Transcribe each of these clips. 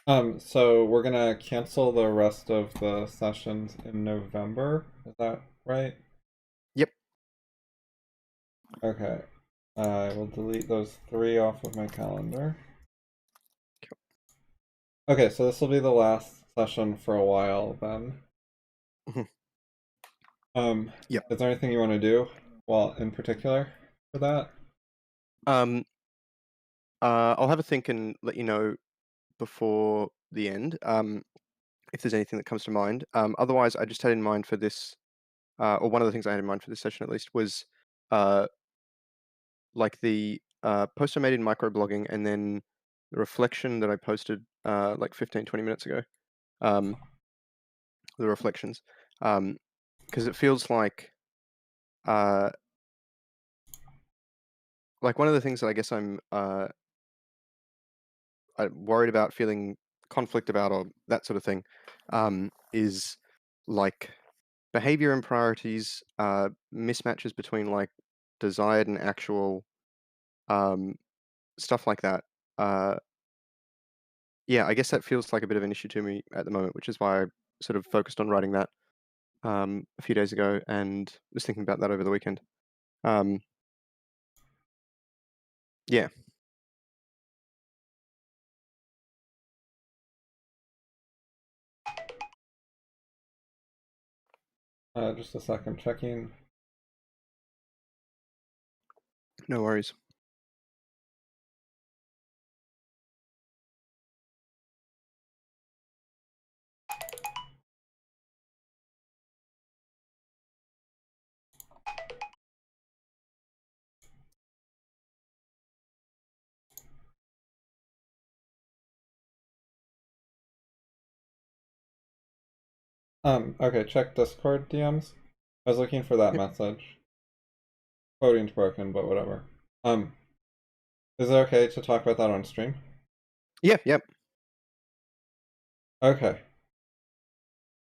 So we're gonna cancel the rest of the sessions in November. Is that right? Yep. Okay. I will delete those 3 off of my calendar. Okay, so this will be the last session for a while then. Mhm. Yep. Is there anything you want to do? Well, in particular for that? Um, I'll have a think and let you know before the end, if there's anything that comes to mind. Otherwise, I just had in mind for this, or one of the things I had in mind for this session at least was, uh, like the post I made in microblogging and then the reflection that I posted like 15, 20 minutes ago. The reflections, because it feels uh, like one of the things that I guess I'm worried about, feeling conflict about, or that sort of thing, is like behavior and priorities, mismatches between like desired and actual, um, stuff like that. Uh, yeah, I guess that feels like a bit of an issue to me at the moment, which is why I sort of focused on writing that a few days ago and was thinking about that over the weekend. Um, yeah. Just a second, checking. No worries. Okay, check Discord DMs. I was looking for that Yep. message. Quoting's broken, but whatever. Is it okay to talk about that on stream? Yeah. Yep. Okay.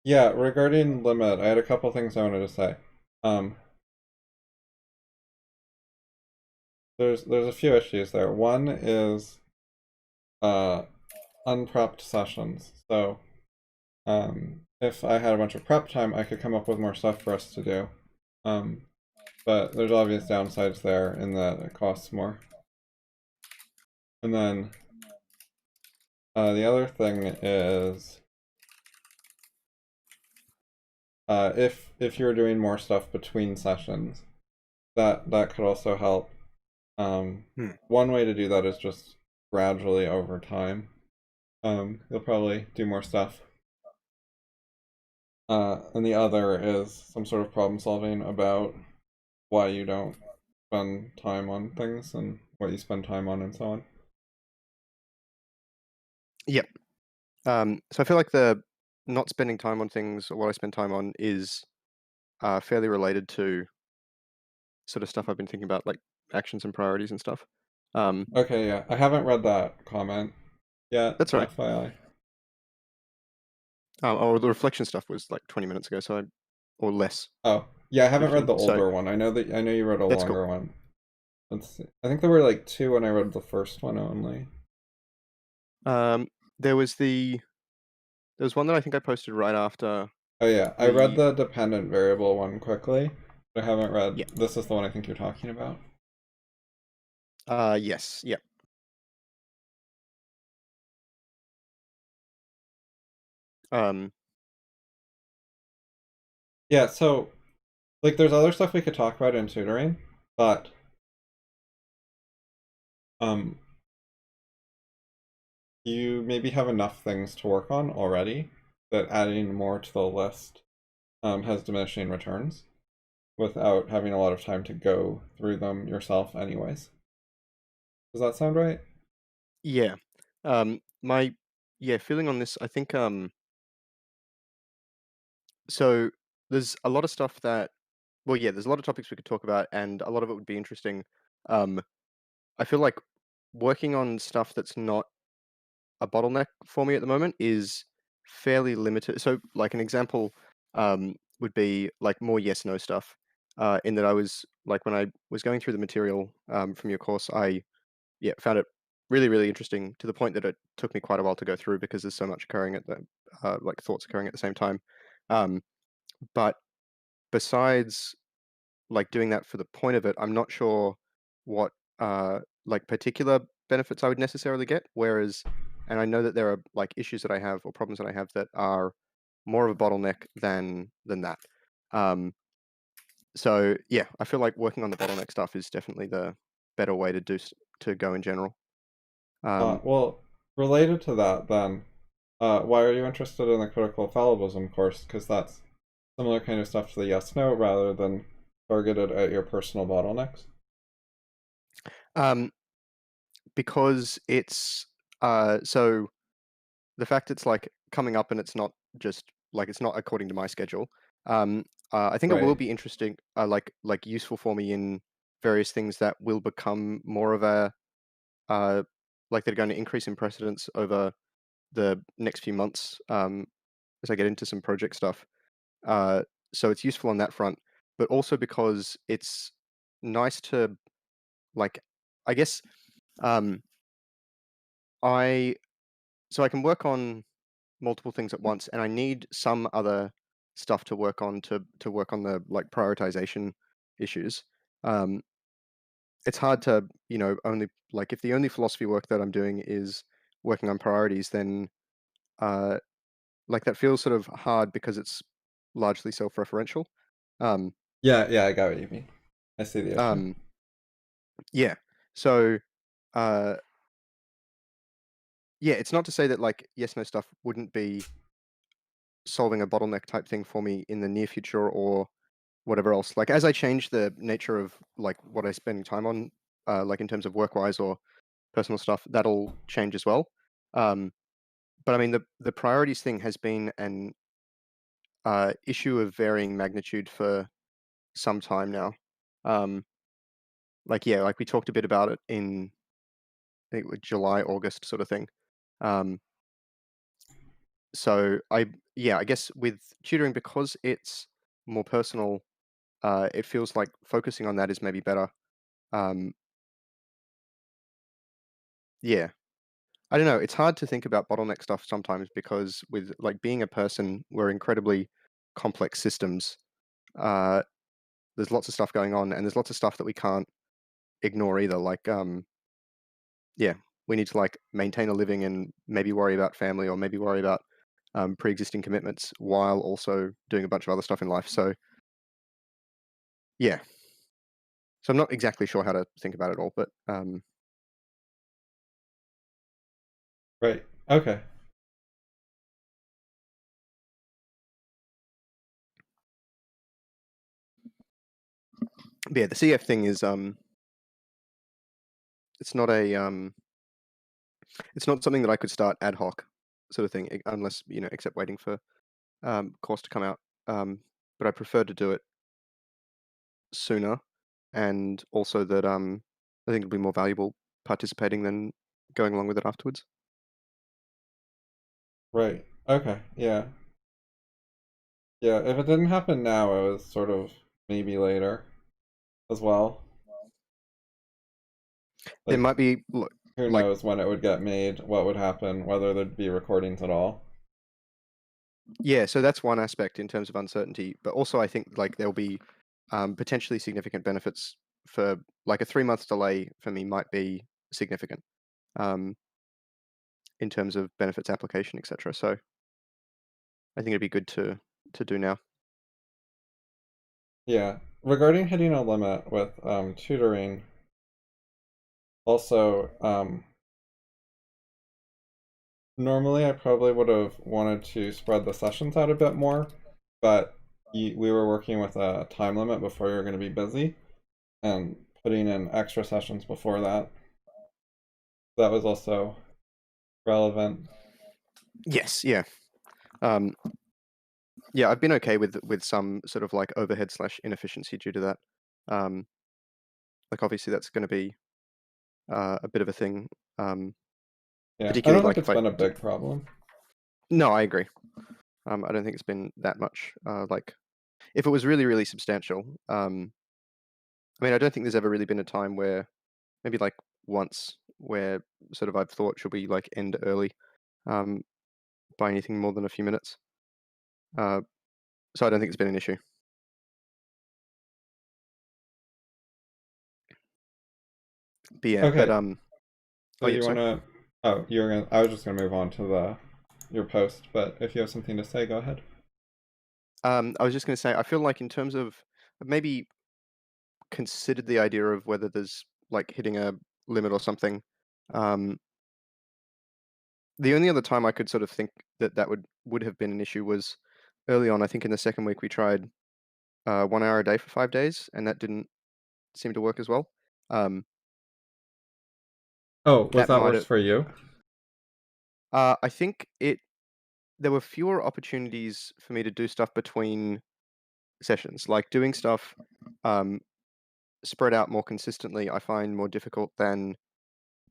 Yeah, regarding limit, I had a couple things I wanted to say. There's a few issues there. One is unprepped sessions. So if I had a bunch of prep time, I could come up with more stuff for us to do. But there's obvious downsides there in that it costs more. And then the other thing is if you're doing more stuff between sessions, that could also help. Hmm. One way to do that is just gradually over time. You'll probably do more stuff. And the other is some sort of problem solving about why you don't spend time on things and what you spend time on and so on. Yep. So I feel like the not spending time on things or what I spend time on is fairly related to sort of stuff I've been thinking about, like actions and priorities and stuff. Okay, yeah. I haven't read that comment yet, That's right. FYI. Oh, the reflection stuff was like 20 minutes ago, or less, Oh, yeah, I haven't read 15. the So older one. I know you read a that's cool. longer one. Let's see. I think there were like 2 when I read the first one only. Um, there was one that I think I posted right after Oh yeah, I read the the dependent variable one quickly, but I haven't read. yeah. This is the one I think you're talking about. Yes. Yep. Um, Yeah, so like there's other stuff we could talk about in tutoring, but um you maybe have enough things to work on already that adding more to the list has diminishing returns without having a lot of time to go through them yourself anyways. Does that sound right? yeah. My feeling on this, I think so there's a lot of stuff that well, yeah, there's a lot of topics we could talk about and a lot of it would be interesting. Um, I feel like working on stuff that's not a bottleneck for me at the moment is fairly limited. So, like an example would be like more yes no stuff. In that I was like when I was going through the material from your course, I found it really, really interesting to the point that it took me quite a while to go through because there's so much occurring at the like thoughts occurring at the same time. Um, but besides like doing that for the point of it, I'm not sure what like particular benefits I would necessarily get. Whereas, and I know that there are like issues that I have or problems that I have that are more of a bottleneck than that. Um, so yeah, I feel like working on the bottleneck stuff is definitely the better way to to go in general. Um, Well, related to that, then, why are you interested in the critical fallibilism course? Because that's similar kind of stuff to the yes no rather than targeted at your personal bottlenecks. um, because it's so the fact it's like coming up and it's not just like it's not according to my schedule. Um, I think it will Right. be interesting, like useful for me in various things that will become more of a uh, like they're going to increase in precedence over the next few months as I get into some project stuff. Uh, so it's useful on that front, but also because it's nice to like, I guess, um, I so I can work on multiple things at once, and I need some other stuff to work on to work on the like prioritization issues. Um, it's hard to only like if the only philosophy work that I'm doing is working on priorities, then uh, like that feels sort of hard because it's largely self-referential. Um, Yeah, yeah, I got what you mean. I see the issue. um, yeah. So uh, yeah, it's not to say that like yes no stuff wouldn't be solving a bottleneck type thing for me in the near future or whatever else. Like as I change the nature of like what I spend time on, like in terms of work wise or personal stuff, that'll change as well. Um, but I mean the priorities thing has been an issue of varying magnitude for some time now. Um, like yeah, like we talked a bit about it in I think it was July, August sort of thing. Um, so I guess with tutoring because it's more personal, it feels like focusing on that is maybe better. Um, yeah, I don't know. It's hard to think about bottleneck stuff sometimes because with like being a person, we're incredibly complex systems. Uh, there's lots of stuff going on, and there's lots of stuff that we can't ignore either. Like, yeah, we need to like maintain a living and maybe worry about family or maybe worry about pre-existing commitments while also doing a bunch of other stuff in life. So, yeah. So I'm not exactly sure how to think about it all, but Right. Okay. yeah, the CF thing is it's not a it's not something that I could start ad hoc sort of thing unless except waiting for course to come out. But I prefer to do it sooner, and also that I think it'll be more valuable participating than going along with it afterwards. Right. Okay. Yeah. Yeah. If it didn't happen now, it was sort of maybe later as well. There Like, might be who like knows when it would get made, what would happen, whether there'd be recordings at all. yeah, so that's one aspect in terms of uncertainty, but also I think like there'll be potentially significant benefits for like a 3 month delay for me might be significant um, in terms of benefits application, etc. So I think it'd be good to do now. Yeah. Regarding hitting a limit with tutoring, also, normally I probably would have wanted to spread the sessions out a bit more, but we were working with a time limit before you were going to be busy, and putting in extra sessions before that. That was also relevant. Yes, yeah. Um, yeah, I've been okay with some sort of like overhead slash inefficiency due to that. Um, like obviously that's going to be a bit of a thing, Yeah, I particularly don't think like it's if I. been a big problem. No, I agree. I don't think it's been that much. Like if it was really really substantial, I mean, I don't think there's ever really been a time where maybe like once where sort of I've thought should we like end early um, by anything more than a few minutes. So I don't think it's been an issue. But yeah, but Okay, so oh yeah, you sorry. wanna? Oh, you were gonna. I was just gonna move on to the your post, but if you have something to say, go ahead. I was just going to say, I feel like in terms of I've maybe considered the idea of whether there's like hitting a limit or something. Um, the only other time I could sort of think that that would have been an issue was early on. I think in the second week we tried 1 hour a day for 5 days, and that didn't seem to work as well. Um, Oh, was that that might worse have. for you? I think there were fewer opportunities for me to do stuff between sessions, like doing stuff um, spread out more consistently. I find more difficult than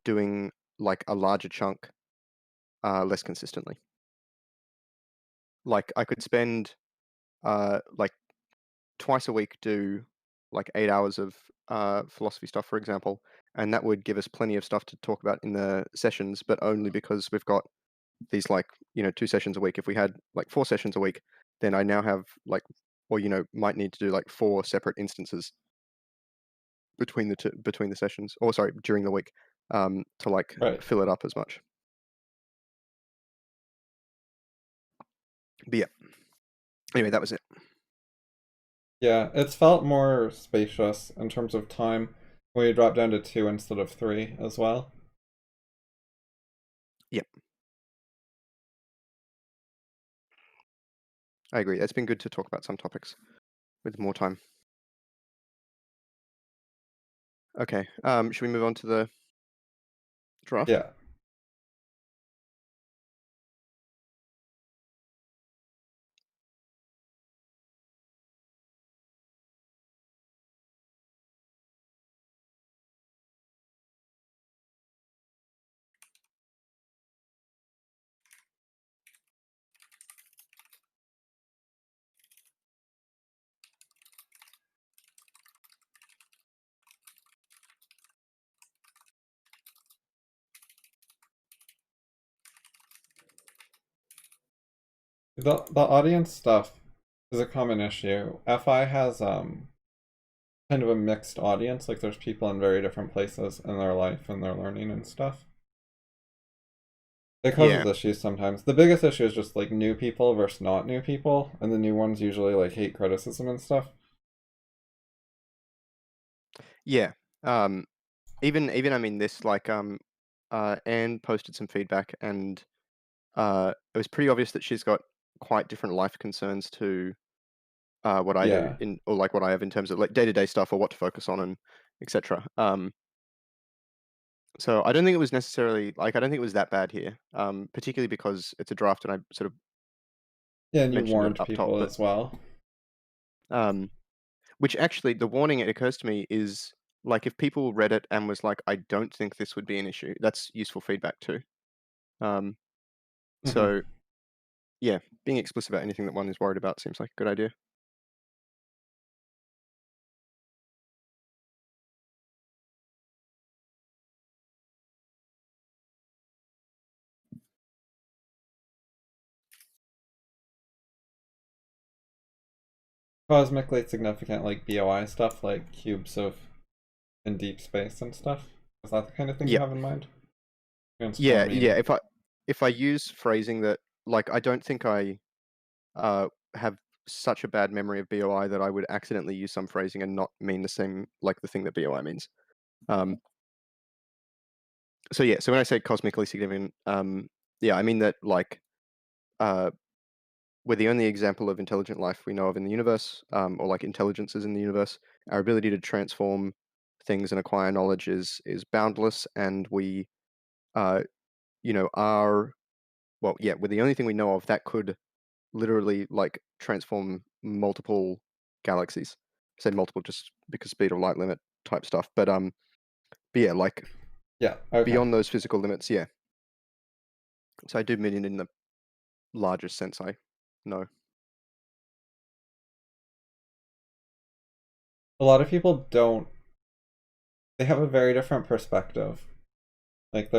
doing like a larger chunk less consistently. Like I could spend like twice a week do like 8 hours of philosophy stuff, for example, and that would give us plenty of stuff to talk about in the sessions, but only because we've got these like 2 sessions a week. If we had like 4 sessions a week, then I now have like, or might need to do like 4 separate instances between the sessions, or sorry, during the week, to like Right. fill it up as much. But yeah, anyway, that was it. Yeah, it's felt more spacious in terms of time when you drop down to 2 instead of 3 as well. Yep, I agree. It's been good to talk about some topics with more time. Okay, should we move on to the draft? Yeah. The audience stuff is a common issue. FI has kind of a mixed audience, like there's people in very different places in their life and their learning and stuff. It causes Yeah, issues sometimes. The biggest issue is just like new people versus not new people, and the new ones usually like hate criticism and stuff. yeah. Um, even I mean this like Anne posted some feedback, and it was pretty obvious that she's got quite different life concerns to what I do Yeah. or like what I have in terms of like day-to-day stuff or what to focus on and etc. So I don't think it was necessarily like I don't think it was that bad here. Particularly because it's a draft and I sort of Yeah, and you mentioned it warned up top, people but as well. um, which actually the warning it occurs to me is like if people read it and was like, I don't think this would be an issue, that's useful feedback too. Um, Hmm. so yeah, being explicit about anything that one is worried about seems like a good idea. Cosmically significant like BOI stuff, like cubes of in deep space and stuff. Is that the kind of thing you Yep. have in mind? Yeah, yeah. Transforming. If I use phrasing that like I don't think I have such a bad memory of BOI that I would accidentally use some phrasing and not mean the same like the thing that BOI means. Um, so yeah, so when I say cosmically significant, yeah, I mean that like uh, we're the only example of intelligent life we know of in the universe, or like intelligences in the universe. Our ability to transform things and acquire knowledge is boundless, and we, uh, are well, yeah, we're the only thing we know of that could literally like transform multiple galaxies. I say multiple just because speed of light limit type stuff, but yeah, like Yeah, okay. beyond those physical limits, yeah. So I do mean it in the largest sense. I know. A lot of people don't, they have a very different perspective Like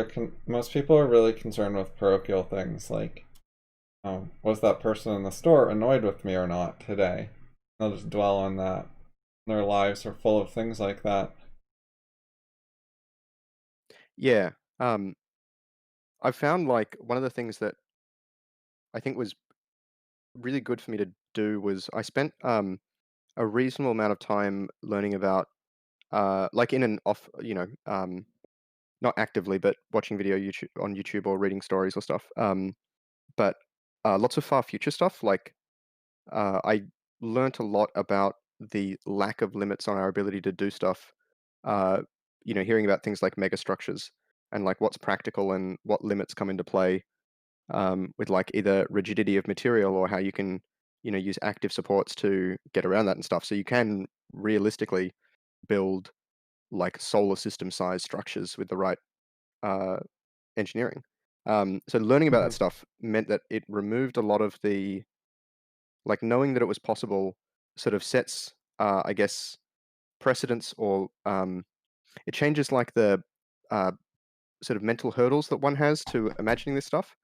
most people are really concerned with parochial things, like, was that person in the store annoyed with me or not today? They'll just dwell on that. Their lives are full of things like that. Yeah. I've found like one of the things that I think was really good for me to do was I spent a reasonable amount of time learning about like in an off, not actively, but watching video YouTube on YouTube or reading stories or stuff. But lots of far future stuff. Like I learnt a lot about the lack of limits on our ability to do stuff. Uh, hearing about things like megastructures and like what's practical and what limits come into play with like either rigidity of material or how you can, use active supports to get around that and stuff. So you can realistically build like solar system size structures with the right uh, engineering. So learning about that Mhm. stuff meant that it removed a lot of the like knowing that it was possible sort of sets, I guess, precedents or it changes like the uh, sort of mental hurdles that one has to imagining this stuff.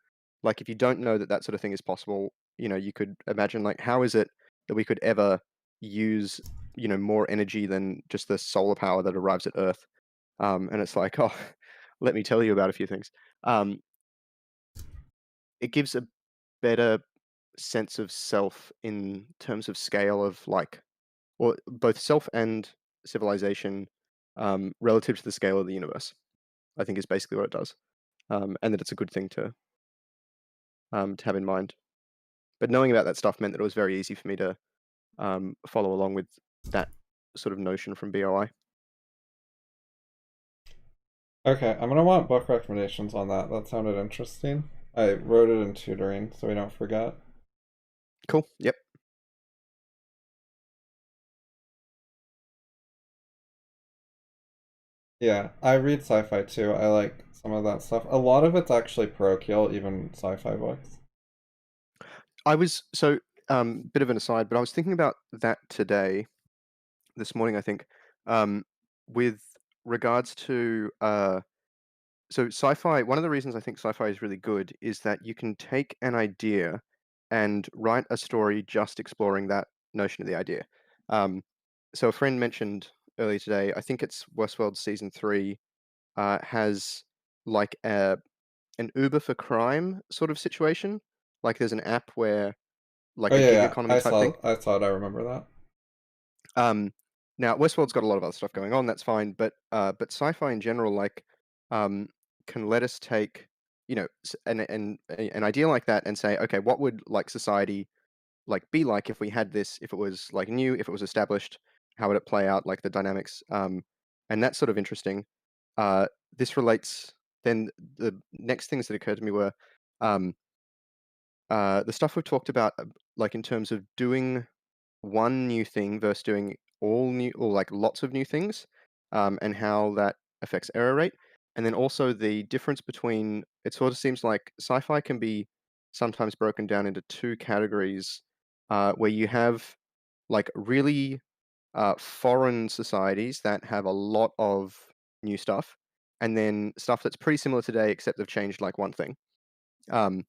Like if you don't know that that sort of thing is possible, you could imagine like how is it that we could ever use, more energy than just the solar power that arrives at Earth? And it's like, oh, let me tell you about a few things. Um, it gives a better sense of self in terms of scale of like, or both self and civilization relative to the scale of the universe. I think is basically what it does, and that it's a good thing to have in mind. But knowing about that stuff meant that it was very easy for me to follow along with that sort of notion from BOI. Okay, I'm gonna want book recommendations on that. That sounded interesting. I wrote it in tutoring, so we don't forget. Cool. Yep. Yeah, I read sci-fi too. I like some of that stuff. A lot of it's actually parochial, even sci-fi books. I was so bit of an aside, but I was thinking about that today, this morning, I think, with regards to so sci-fi. One of the reasons I think sci-fi is really good is that you can take an idea and write a story just exploring that notion of the idea. Um, so a friend mentioned earlier today, I think it's Westworld season 3 has like an Uber for crime sort of situation. Like there's an app where Oh like a yeah, gig yeah. economy type thing. I saw it. I remember that. Um, now Westworld's got a lot of other stuff going on. That's fine, but sci-fi in general, like, um, can let us take, an idea like that and say, okay, what would like society like be like if we had this? If it was like new, if it was established, how would it play out? Like the dynamics, and that's sort of interesting. Uh, this relates. Then the next things that occurred to me were, um, the stuff we've talked about, like in terms of doing one new thing versus doing all new or like lots of new things, and how that affects error rate. And then also the difference between it sort of seems like sci-fi can be sometimes broken down into two categories, where you have like really foreign societies that have a lot of new stuff, and then stuff that's pretty similar today except they've changed like one thing. Um,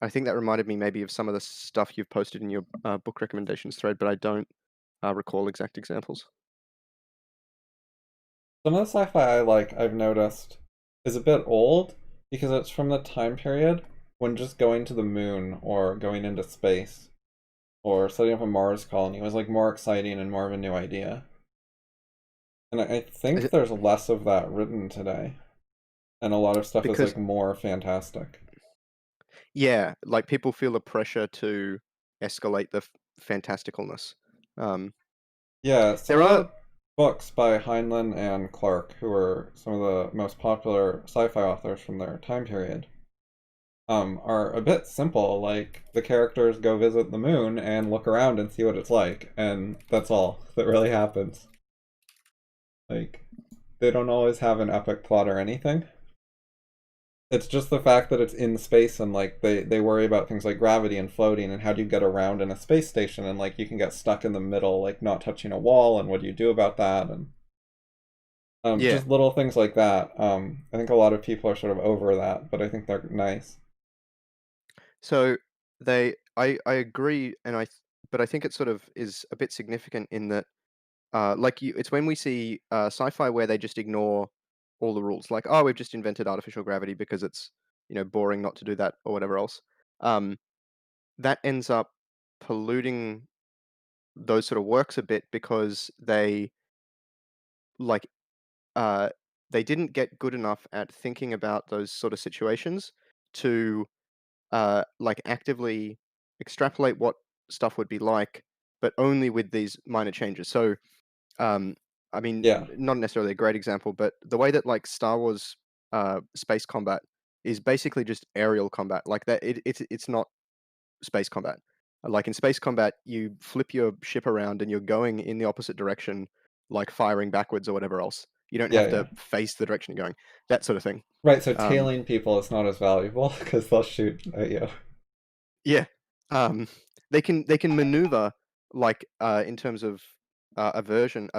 I think that reminded me maybe of some of the stuff you've posted in your book recommendations thread, but I don't recall exact examples. Some of the sci-fi I like, I've noticed, is a bit old because it's from the time period when just going to the moon or going into space or setting up a Mars colony was like more exciting and more of a new idea. And I Is think it there's less of that written today, and a lot of stuff is because, like more fantastic. yeah, like people feel the pressure to escalate the fantasticalness. Um, Yeah, some there of are, the books by Heinlein and Clarke, who were some of the most popular sci-fi authors from their time period, are a bit simple. Like the characters go visit the moon and look around and see what it's like, and that's all that really happens. Like they don't always have an epic plot or anything. It's just the fact that it's in space and like they worry about things like gravity and floating and how do you get around in a space station and like you can get stuck in the middle like not touching a wall and what do you do about that and Yeah. Just little things like that. I think a lot of people are sort of over that, but I think they're nice. So I agree, but I think it sort of is a bit significant in that, it's when we see sci-fi where they just ignore all the rules, like, oh, we've just invented artificial gravity because it's boring not to do that or whatever else. Um, that ends up polluting those sort of works a bit because like uh, they didn't get good enough at thinking about those sort of situations to actively extrapolate what stuff would be like, but only with these minor changes. So, um, I mean, Yeah, not necessarily a great example, but the way that like Star Wars space combat is basically just aerial combat, like that. It's not space combat. Like in space combat, you flip your ship around and you're going in the opposite direction, like firing backwards or whatever else. You don't yeah, have yeah. to face the direction you're going. That sort of thing. Right, so Um, tailing people is not as valuable because they'll shoot at you. Yeah. Um, they can maneuver in terms of evasion,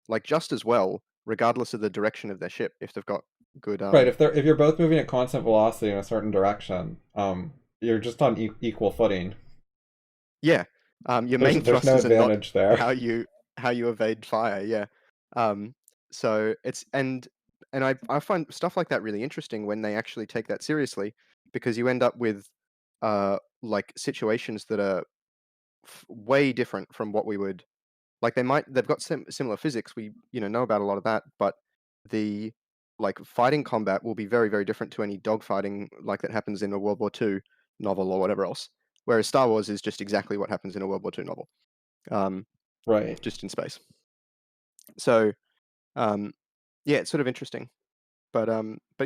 like just as well, regardless of the direction of their ship, if they've got good Right, if you're both moving at constant velocity in a certain direction, you're just on equal footing. yeah. Your main There's no thrusters are not advantage there. how you evade fire, yeah. Um, so it's and I find stuff like that really interesting when they actually take that seriously, because you end up with like situations that are way different from what we would. Like they've got similar physics. We know about a lot of that, but the fighting combat will be very very different to any dogfighting like that happens in a World War II novel or whatever else. Whereas Star Wars is just exactly what happens in a World War II novel, um, Right. just in space. So um, yeah, it's sort of interesting. But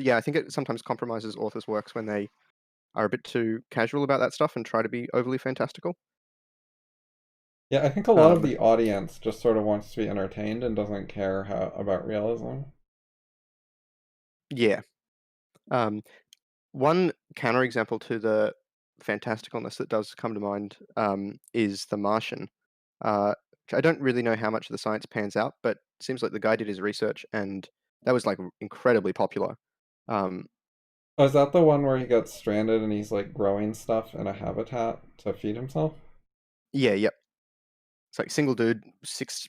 yeah, I think it sometimes compromises authors' works when they are a bit too casual about that stuff and try to be overly fantastical. Yeah, I think a lot of Um, the audience just sort of wants to be entertained and doesn't care about realism. yeah. Um, One counterexample to the fantasticalness that does come to mind is The Martian. Which I don't really know how much of the science pans out, but it seems like the guy did his research and that was like incredibly popular. Um, Oh, is that the one where he gets stranded and he's like growing stuff in a habitat to feed himself? yeah, yep. It's like single dude, 6+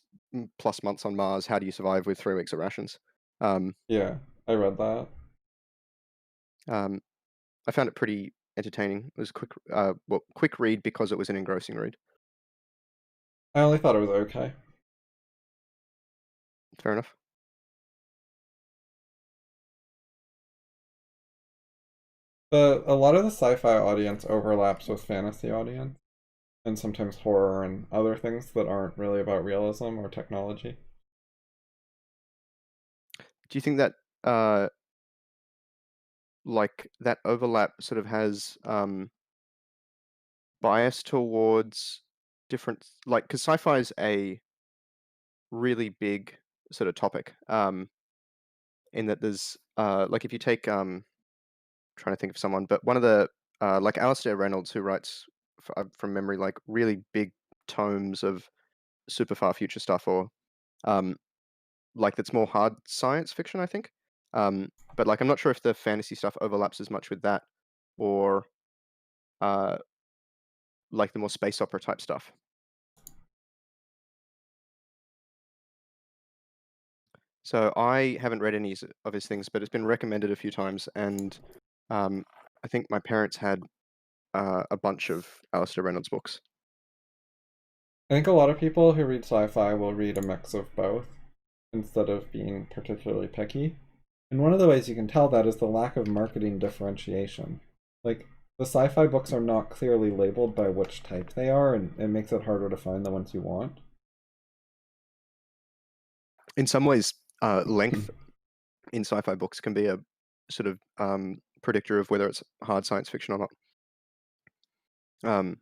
months on Mars. How do you survive with 3 weeks of rations? Um, Yeah, I read that. um, I found it pretty entertaining. It was quick read because it was an engrossing read. I only thought it was okay. Fair enough. A lot of the sci-fi audience overlaps with fantasy audience, and sometimes horror and other things that aren't really about realism or technology. Do you think that uh, that overlap sort of has bias towards different, like, because sci-fi is a really big sort of topic, in that there's like if you take trying to think of someone, but one of the like Alistair Reynolds, who writes from memory like really big tomes of super far future stuff, or um like that's more hard science fiction, I think. But like I'm not sure if the fantasy stuff overlaps as much with that, or uh like the more space opera type stuff. So I haven't read any of his things, but it's been recommended a few times, and um, I think my parents had a bunch of Alistair Reynolds books. I think a lot of people who read sci-fi will read a mix of both instead of being particularly picky. And one of the ways you can tell that is the lack of marketing differentiation. Like, the sci-fi books are not clearly labeled by which type they are, and it makes it harder to find the ones you want. In some ways, length in sci-fi books can be a sort of predictor of whether it's hard science fiction or not. Um,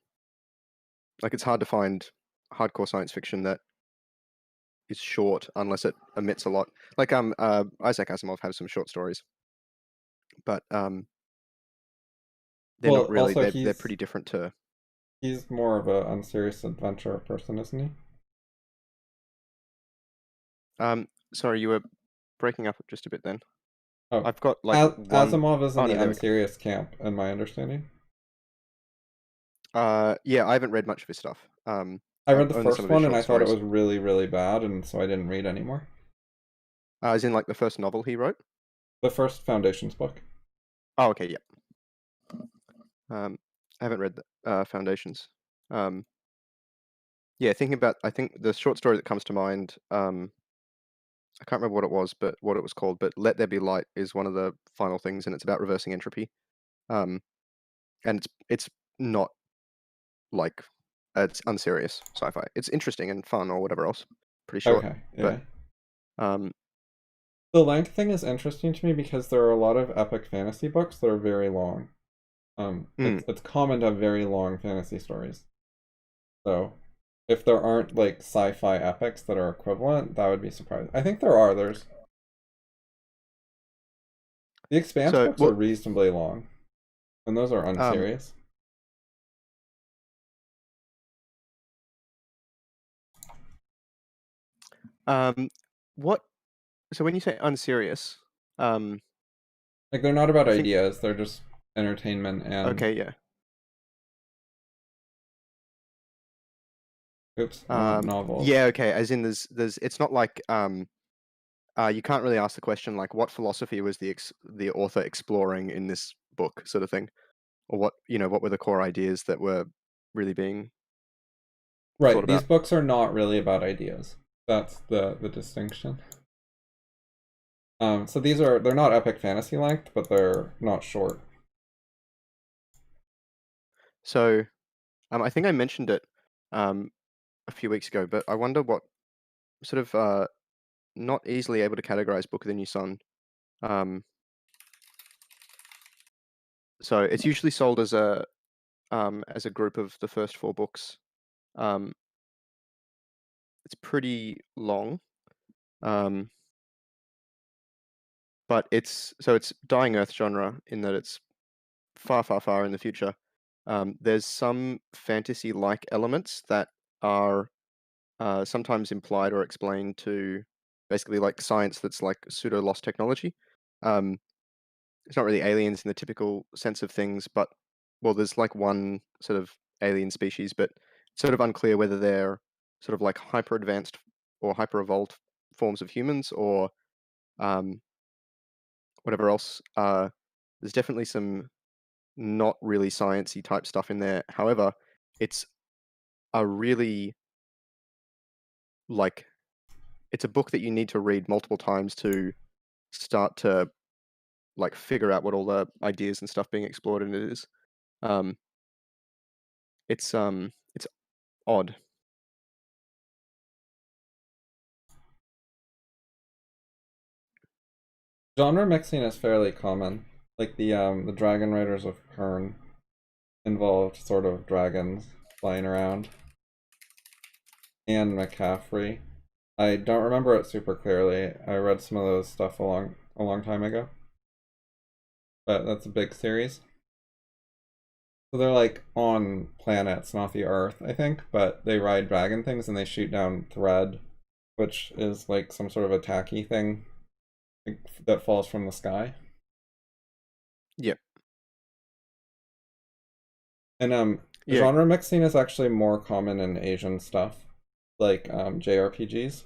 like it's hard to find hardcore science fiction that is short unless it omits a lot. Like Isaac Asimov has some short stories, but they're Well, not really. also They're pretty different to. he's more of a unserious adventure person, isn't he? Sorry, you were breaking up just a bit then. Oh, I've got like one. Asimov is in Oh the no, there we unserious camp, in my understanding. go. Yeah, I haven't read much of his stuff. I read the Only some first of his one and short I thought it stories. was really, really bad, and so I didn't read anymore. As in like the first novel he wrote. The first Foundations book. Oh, okay, yeah. I haven't read the Foundations. Yeah, I think the short story that comes to mind. I can't remember what it was, but what it was called. But "Let There Be Light" is one of the final things, and it's about reversing entropy. Um, and it's not like it's unserious sci-fi. It's interesting and fun or whatever else. Pretty short, Okay, but yeah. um, The length thing is interesting to me because there are a lot of epic fantasy books that are very long. mm, It's common to have very long fantasy stories. So, if there aren't like sci-fi epics that are equivalent, that would be surprising. I think there are. There's the Expanse so books are what? reasonably long, and those are Um, unserious. um, what? So when you say unserious, um, Like they're not about I think ideas; they're just entertainment and okay, yeah. oops, not novels. Yeah, okay. As in, there's. It's not like you can't really ask the question like, what philosophy was the author exploring in this book, sort of thing, or what were the core ideas that were really being thought Right, these about. books are not really about ideas. That's the distinction. So they're not epic fantasy length, but they're not short. So, I think I mentioned it um, a few weeks ago, but I wonder what sort of not easily able to categorize Book of the New Sun. Um, so it's usually sold as a group of the first four books. Um, it's pretty long, um, but it's dying Earth genre in that it's far, far, far in the future. There's some fantasy-like elements that are sometimes implied or explained to basically like science that's like pseudo lost technology. Um, it's not really aliens in the typical sense of things, but well, there's like one sort of alien species, but it's sort of unclear whether they're sort of like hyper advanced or hyper evolved forms of humans or um, whatever else. There's definitely some not really sciencey type stuff in there. However, it's a really like it's a book that you need to read multiple times to start to like figure out what all the ideas and stuff being explored in it is. Um, it's odd. Genre mixing is fairly common. Like the Dragon Riders of Kern involved sort of dragons flying around. And McCaffrey. I don't remember it super clearly. I read some of those stuff a long time ago. But that's a big series. So they're like on planets, not the Earth, I think, but they ride dragon things and they shoot down thread, which is like some sort of attacky thing that falls from the sky. Yep. And Yeah. genre mixing is actually more common in Asian stuff, like JRPGs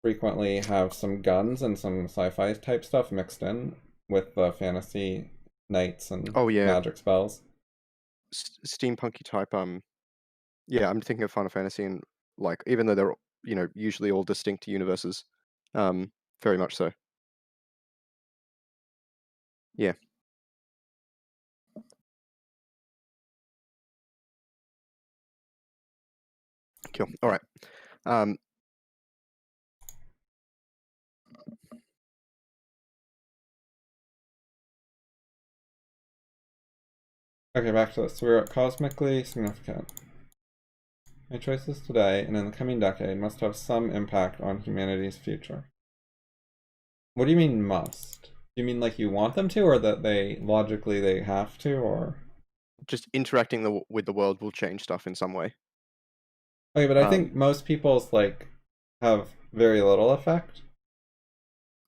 frequently have some guns and some sci-fi type stuff mixed in with fantasy knights and Oh yeah. magic spells. Steampunky type. Yeah, I'm thinking of Final Fantasy and like even though they're usually all distinct universes, um, very much so. Yeah. Cool. All right. Um, Okay, back to this. So we're at cosmically significant. My choices today and in the coming decade must have some impact on humanity's future. What do you mean must? Do you mean like you want them to, or that they logically they have to, or? just interacting with the world will change stuff in some way. Okay, but I think Um, most people's like have very little effect.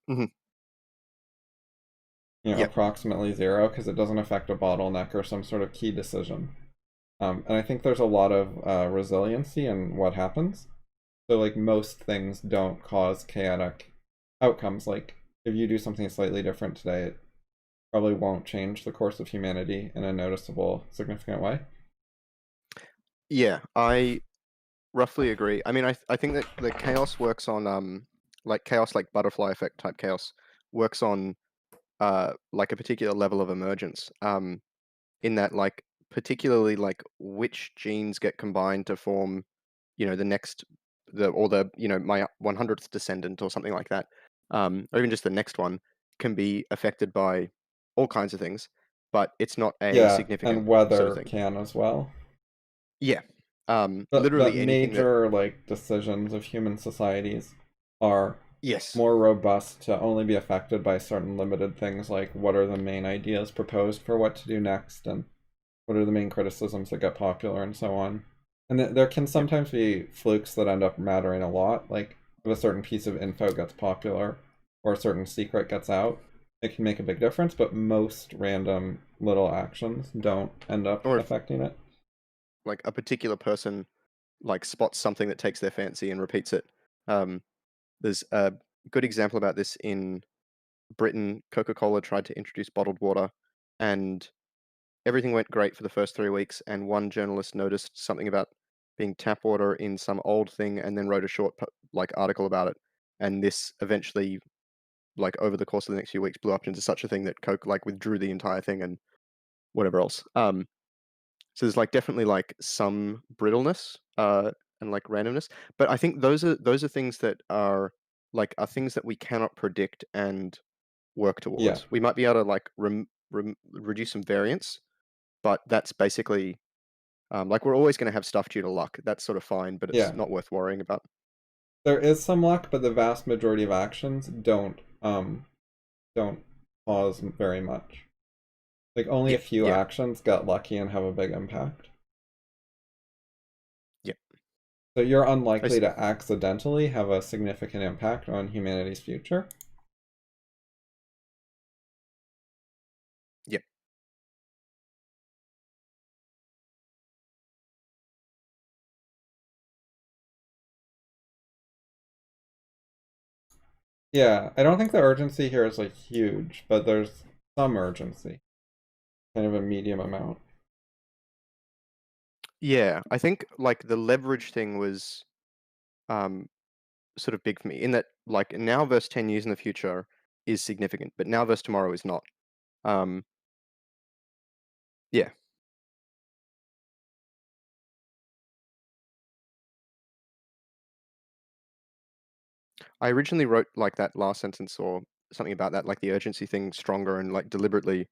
Hmm. Yep. approximately zero because it doesn't affect a bottleneck or some sort of key decision. And I think there's a lot of resiliency in what happens. So like most things don't cause chaotic outcomes. Like if you do something slightly different today, it probably won't change the course of humanity in a noticeable, significant way. Yeah, I roughly agree. I mean, I think that the chaos works on like chaos, like butterfly effect type chaos, works on like a particular level of emergence. In that, like, particularly like which genes get combined to form, the next, my 100th descendant or something like that, or even just the next one, can be affected by all kinds of things, but it's not a Yeah, significant and sort of weather thing. can as well. Yeah. But Literally anything that. major like decisions of human societies are Yes. more robust to only be affected by certain limited things like what are the main ideas proposed for what to do next and what are the main criticisms that get popular and so on. And there can Yep. sometimes be flukes that end up mattering a lot, like if a certain piece of info gets popular or a certain secret gets out, it can make a big difference, but most random little actions don't end up Or if affecting it. like a particular person like spots something that takes their fancy and repeats it. Um, there's a good example about this in Britain. Coca-Cola tried to introduce bottled water, and everything went great for the first 3 weeks. And one journalist noticed something about being tap water in some old thing, and then wrote a short like article about it. And this eventually, like over the course of the next few weeks, blew up into such a thing that Coke like withdrew the entire thing and whatever else. So there's like definitely like some brittleness and like randomness, but I think those are things that are things that we cannot predict and work Yeah, towards. We might be able to like reduce some variance, but that's basically like we're always going to have stuff due to luck. That's sort of fine, but it's yeah. not worth worrying about. There is some luck, but the vast majority of actions don't cause very much. Like only Yeah, a few yeah, actions get lucky and have a big impact. yeah. So you're I unlikely s to accidentally have a significant impact on humanity's future. yeah, Yeah, I don't think the urgency here is like huge, but there's some urgency, kind of a medium amount. yeah. I think like the leverage thing was um sort of big for me in that like now versus 10 years in the future is significant, but now versus tomorrow is not. Um, yeah, I originally wrote like that last sentence or something about that, like the urgency thing stronger and like deliberately,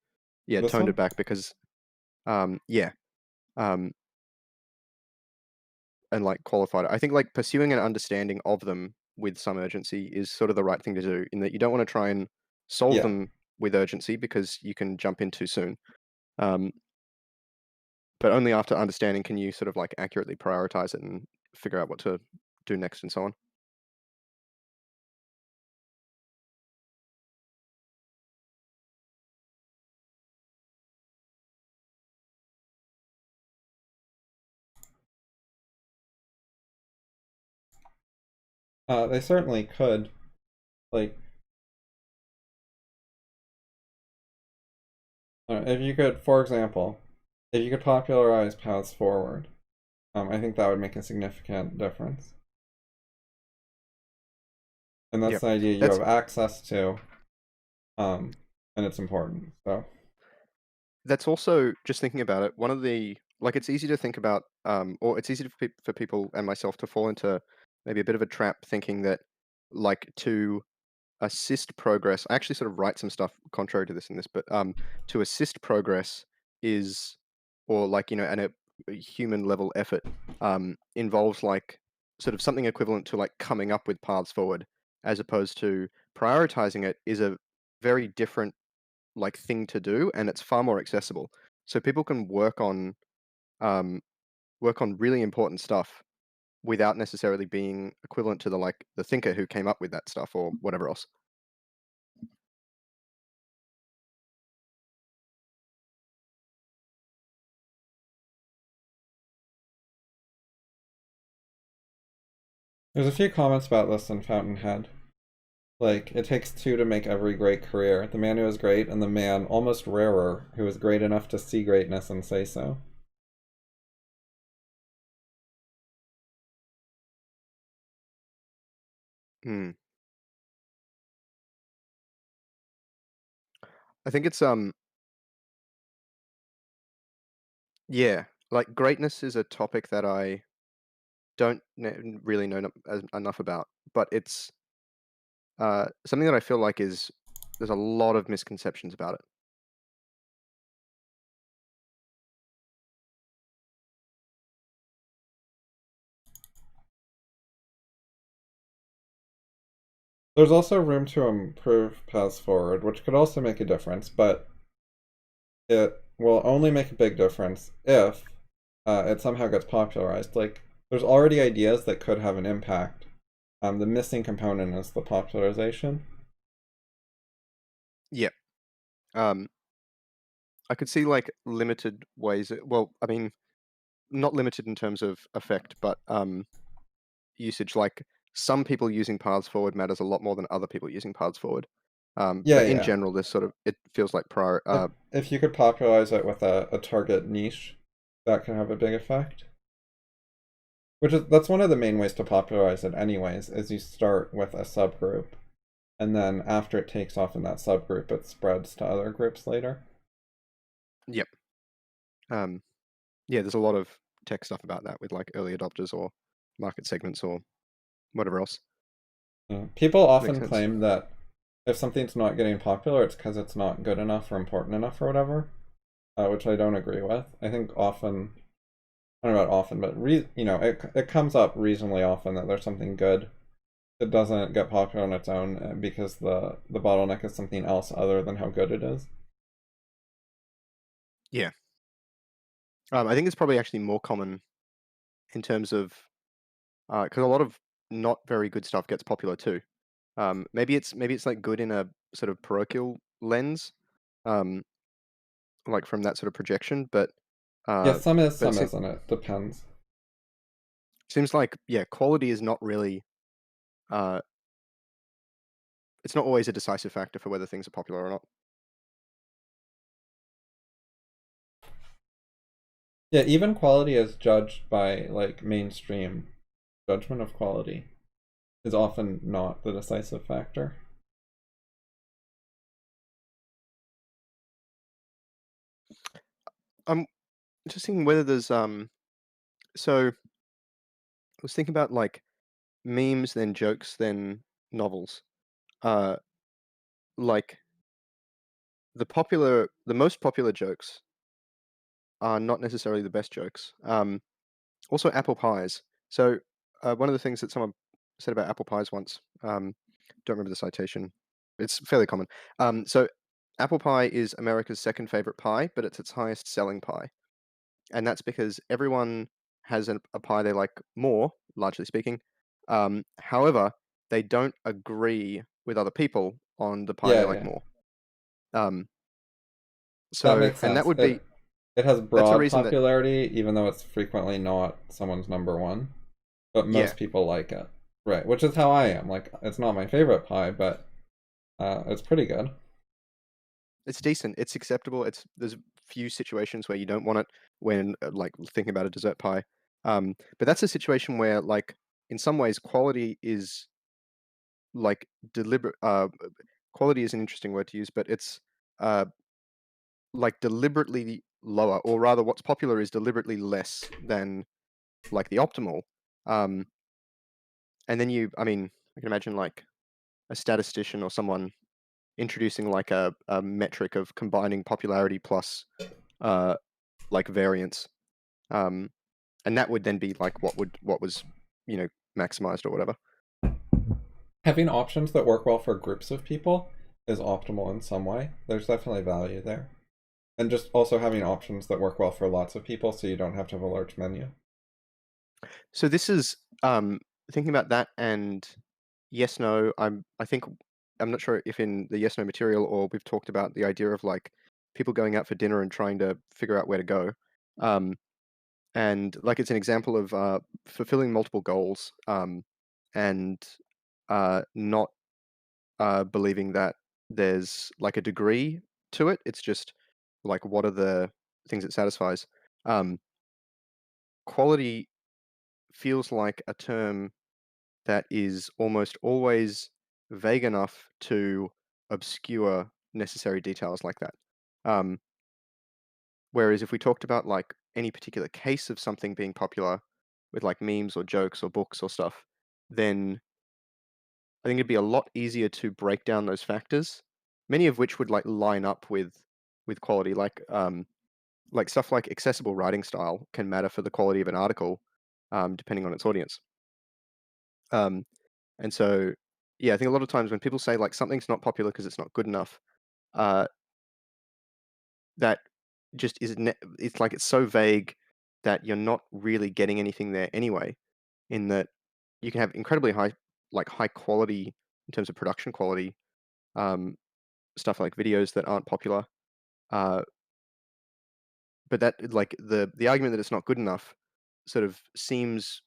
yeah, This toned one? it back because, yeah, um, and like qualified it. I think like pursuing an understanding of them with some urgency is sort of the right thing to do in that you don't want to try and solve Yeah. them with urgency because you can jump in too soon. Um, but only after understanding can you sort of like accurately prioritize it and figure out what to do next and so on. They certainly could. Like, if you could, for example, if you could popularize paths forward, I think that would make a significant difference. And that's Yep. the idea you That's have access to, um, and it's important. So, That's also just thinking about it. One of the like it's easy to think about, or it's easy for people and myself to fall into maybe a bit of a trap thinking that like to assist progress. I actually sort of write some stuff contrary to this in this, but to assist progress is, or like a human level effort involves like sort of something equivalent to like coming up with paths forward, as opposed to prioritizing it is a very different like thing to do and it's far more accessible. So people can um work on really important stuff without necessarily being equivalent to the like the thinker who came up with that stuff or whatever else. There's a few comments about this in Fountainhead. Like, it takes two to make every great career. The man who is great and the man, almost rarer, who is great enough to see greatness and say so. Hmm. I think it's yeah, like greatness is a topic that I don't really know enough about, but it's something that I feel like is there's a lot of misconceptions about it. There's also room to improve paths forward, which could also make a difference, but it will only make a big difference if it somehow gets popularized. Like, there's already ideas that could have an impact. The missing component is the popularization. Yeah. Um, I could see like limited ways. Well, I mean, not limited in terms of effect, but usage. Like some people using paths forward matters a lot more than other people using paths forward. Yeah, But in yeah. general, this sort of it feels like prior. If you could popularize it with a target niche, that can have a big effect. That's one of the main ways to popularize it anyways, is you start with a subgroup, and then after it takes off in that subgroup, it spreads to other groups later. Yep. Um, yeah, there's a lot of tech stuff about that with like early adopters or market segments or whatever else. Yeah. People Makes often sense. claim that if something's not getting popular, it's because it's not good enough or important enough or whatever, which I don't agree with. I think often, I don't know about often, but it comes up reasonably often that there's something good that doesn't get popular on its own because the bottleneck is something else other than how good it is. Yeah. I think it's probably actually more common in terms of because a lot of not very good stuff gets popular too. Maybe it's like good in a sort of parochial lens, um, like from that sort of projection, Yeah, uh, some is, but some isn't. It depends. seems like yeah, quality is not really uh, it's not always a decisive factor for whether things are popular or not. Yeah, even quality is judged by like mainstream judgment of quality is often not the decisive factor. I'm just thinking whether there's so I was thinking about like memes, then jokes, then novels. Uh, like the most popular jokes are not necessarily the best jokes. Also, apple pies. So, one of the things that someone said about apple pies once, don't remember the citation. It's fairly common. So, apple pie is America's second favorite pie, but it's its highest selling pie, and that's because everyone has a pie they like more, largely speaking. However, they don't agree with other people on the pie they Yeah, like yeah. more. Um, That so, makes and that sense. would be It has that's a broad reason that popularity, even though it's frequently not someone's number one. But yeah, most people like it. Right, which is how I am. Like, it's not my favorite pie, but it's pretty good. it's decent. It's acceptable. There's few situations where you don't want it when like thinking about a dessert pie. But that's a situation where like in some ways quality is like deliberate. Quality is an interesting word to use, but it's uh like deliberately lower, or rather, what's popular is deliberately less than like the optimal. Um, and then I mean, I can imagine like a statistician or someone introducing like a metric of combining popularity plus uh like variance. Um, and that would then be like what was you know maximized or whatever. Having options that work well for groups of people is optimal in some way. There's definitely value there. And just also having options that work well for lots of people so you don't have to have a large menu. So this is thinking about that and yes no. I think I'm not sure if in the yes no material or we've talked about the idea of like people going out for dinner and trying to figure out where to go. Um, and like it's an example of fulfilling multiple goals. and not believing that there's like a degree to it. It's just like what are the things it satisfies. Um, Quality feels like a term that is almost always vague enough to obscure necessary details like that. Um, Whereas if we talked about like any particular case of something being popular with like memes or jokes or books or stuff, then I think it'd be a lot easier to break down those factors, many of which would like line up with quality, like stuff like accessible writing style can matter for the quality of an article, depending on its audience. Um, and so, yeah, I think a lot of times when people say like something's not popular because it's not good enough, uh, that just it's like it's so vague that you're not really getting anything there anyway. In that you can have incredibly high quality in terms of production quality, um, stuff like videos that aren't popular. Uh, but that like the argument that it's not good enough sort of seems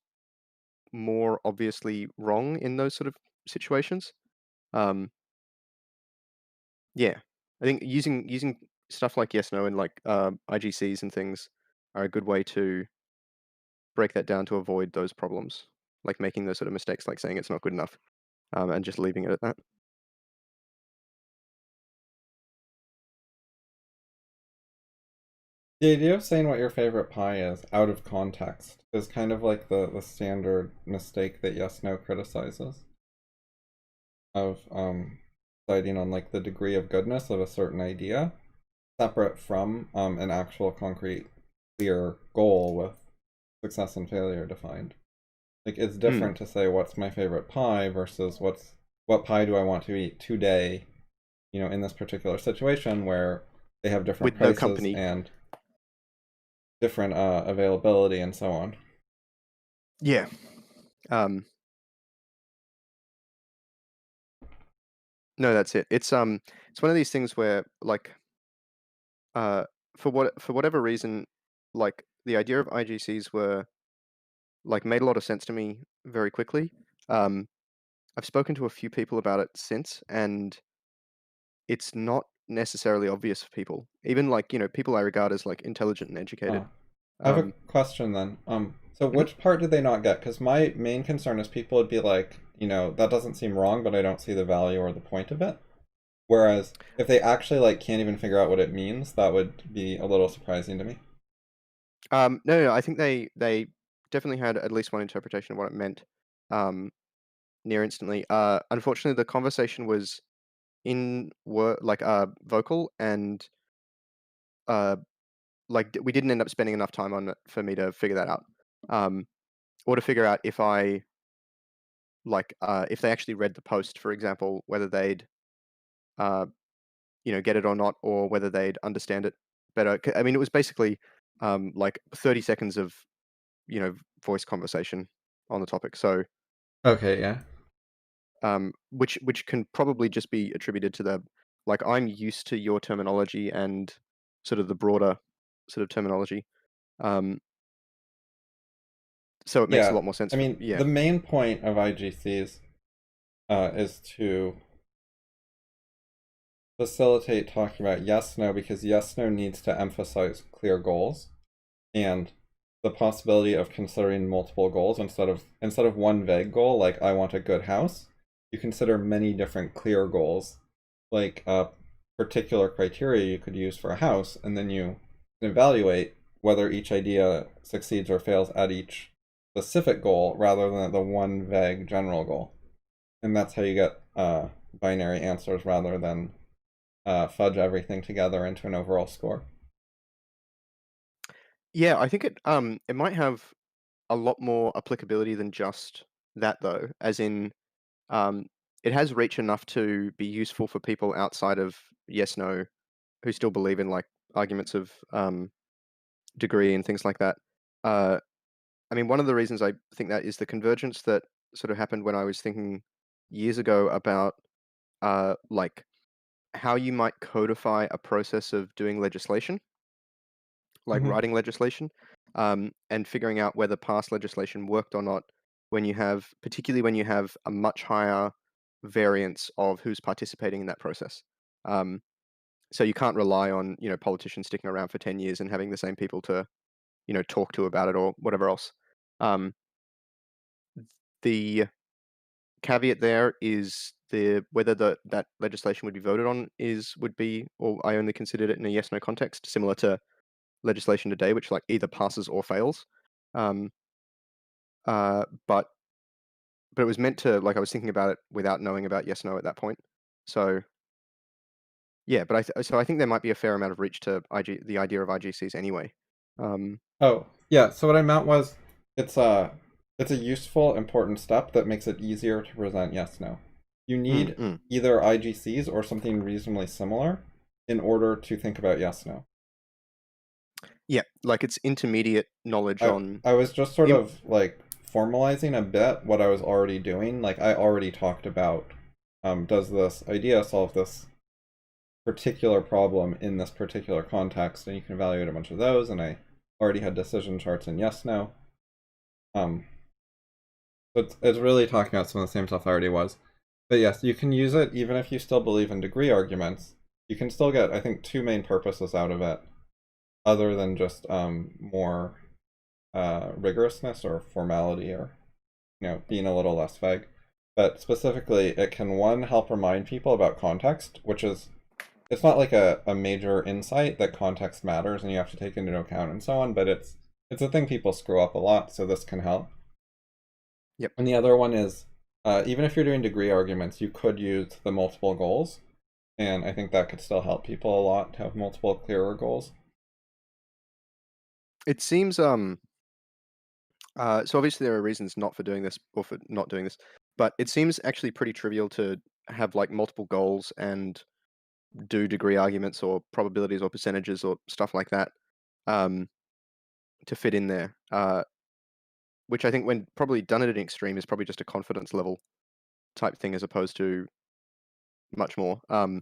more obviously wrong in those sort of situations. Um, yeah, I think using stuff like yes no and like IGCs and things are a good way to break that down to avoid those problems, like making those sort of mistakes, like saying it's not good enough, and just leaving it at that. The idea of saying what your favorite pie is out of context is kind of like the standard mistake that Yes No criticizes of deciding on like the degree of goodness of a certain idea separate from an actual concrete clear goal with success and failure defined. Like it's Mm. different to say what's my favorite pie versus what pie do I want to eat today, in this particular situation where they have different With no prices company. and different availability and so on. Yeah. Um, no, that's it. It's one of these things where like uh, for whatever reason, like the idea of IGCs were like made a lot of sense to me very quickly. Um, I've spoken to a few people about it since, and it's not necessarily obvious for people. Even like, people I regard as like intelligent and educated. Oh, I have a Um, question then. So mhm. which part did they not get? Because my main concern is people would be like, that doesn't seem wrong, but I don't see the value or the point of it. Whereas if they actually like can't even figure out what it means, that would be a little surprising to me. No, I think they definitely had at least one interpretation of what it meant, um, near instantly. Unfortunately, the conversation was in word like vocal and uh we didn't end up spending enough time on it for me to figure that out, um, or to figure out if I if they actually read the post, for example, whether they'd uh get it or not, or whether they'd understand it better. I mean, it was basically like 30 seconds of voice conversation on the topic. So Okay, yeah. which can probably just be attributed to the like I'm used to your terminology and sort of the broader sort of terminology. Um, so it makes a Yeah. lot more sense I for mean, yeah. the main point of IGCs is to facilitate talking about yes, no, because yes, no needs to emphasize clear goals and the possibility of considering multiple goals instead of one vague goal, like I want a good house, you consider many different clear goals, like a particular criteria you could use for a house, and then you can evaluate whether each idea succeeds or fails at each specific goal rather than the one vague general goal. And that's how you get binary answers rather than fudge everything together into an overall score. Yeah, I think it might have a lot more applicability than just that though, as in um, it has reach enough to be useful for people outside of yes no who still believe in like arguments of degree and things like that. Uh, I mean, one of the reasons I think that is the convergence that sort of happened when I was thinking years ago about like how you might codify a process of doing legislation, like Hmm. writing legislation, and figuring out whether past legislation worked or not. particularly when you have a much higher variance of who's participating in that process. So you can't rely on, politicians sticking around for 10 years and having the same people to, talk to about it or whatever else. Um, the caveat there is whether that legislation would be voted on or I only considered it in a yes no context, similar to legislation today, which like either passes or fails. Um, but it was meant to, like, I was thinking about it without knowing about yes no at that point. So yeah, but I think there might be a fair amount of reach to the idea of IGCs anyway. Um, Oh, yeah, so what I meant was it's a it's a useful, important step that makes it easier to present yes no. You mm, need mm. either IGCs or something reasonably similar in order to think about yes no. Yeah, like it's intermediate knowledge I on. I was just sort Im- of like formalizing a bit what I was already doing. Like I already talked about does this idea solve this particular problem in this particular context, and you can evaluate a bunch of those, and I already had decision charts in yes no. Um it's really talking about some of the same stuff I already was. But yes, you can use it even if you still believe in degree arguments. You can still get, I think, two main purposes out of it, other than just more rigorousness or formality, or being a little less vague. But specifically, it can, one, help remind people about context, which is, it's not like a major insight that context matters and you have to take into account and so on, but it's a thing people screw up a lot, so this can help. Yep. And the other one is, even if you're doing degree arguments, you could use the multiple goals, and I think that could still help people a lot to have multiple clearer goals. It seems so obviously there are reasons not for doing this or for not doing this, but it seems actually pretty trivial to have like multiple goals and do degree arguments or probabilities or percentages or stuff like that um, to fit in there. Which I think, when probably done at an extreme, is probably just a confidence level type thing as opposed to much more. But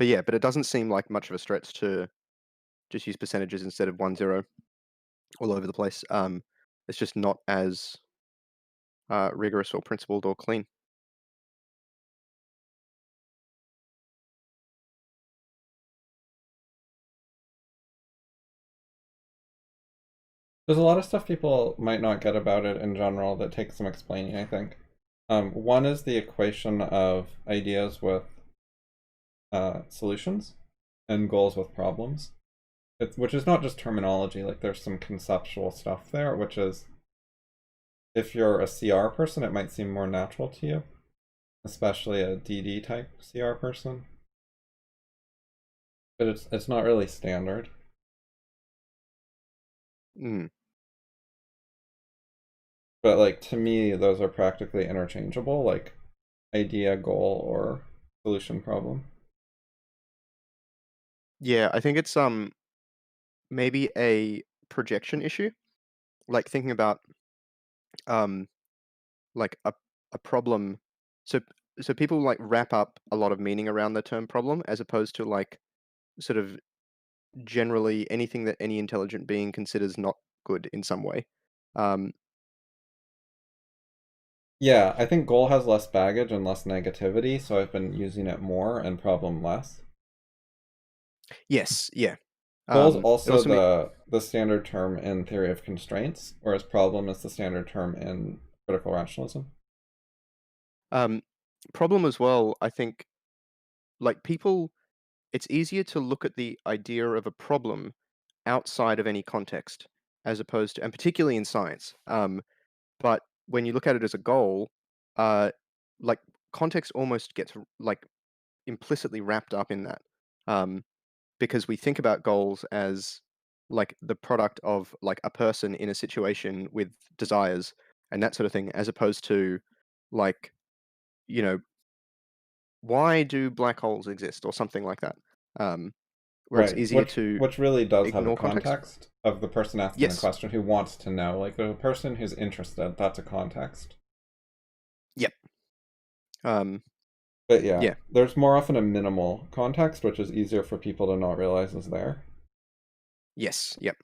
yeah, but it doesn't seem like much of a stretch to just use percentages instead of 1 0 all over the place. It's just not as rigorous or principled or clean. There's a lot of stuff people might not get about it in general that takes some explaining, I think. One is the equation of ideas with solutions and goals with problems. Which is not just terminology, like there's some conceptual stuff there, which is, if you're a CR person, it might seem more natural to you, especially a DD type CR person. But it's not really standard. Mm. But like to me, those are practically interchangeable, like idea, goal, or solution problem. Yeah, I think it's maybe a projection issue, like thinking about um like a problem. So people like wrap up a lot of meaning around the term problem as opposed to like sort of generally anything that any intelligent being considers not good in some way. Um, Yeah, I think goal has less baggage and less negativity, so I've been using it more and problem less. yes, yeah. Goal is It also also the standard term in theory of constraints, whereas problem is the standard term in critical rationalism. um, problem as well. I think like people, it's easier to look at the idea of a problem outside of any context, as opposed to, and particularly in science. But when you look at it as a goal, uh, like context almost gets like implicitly wrapped up in that, um, because we think about goals as like the product of like a person in a situation with desires and that sort of thing, as opposed to like, you know, why do black holes exist or something like that, where it's Right, easier which to which really does have a ignore context. context of the person asking the Yes. question who wants to know. Like the person who's interested, that's a context. Yep. Um, But yeah, yeah. there's more often a minimal context, which is easier for people to not realize is there. Yes. Yep.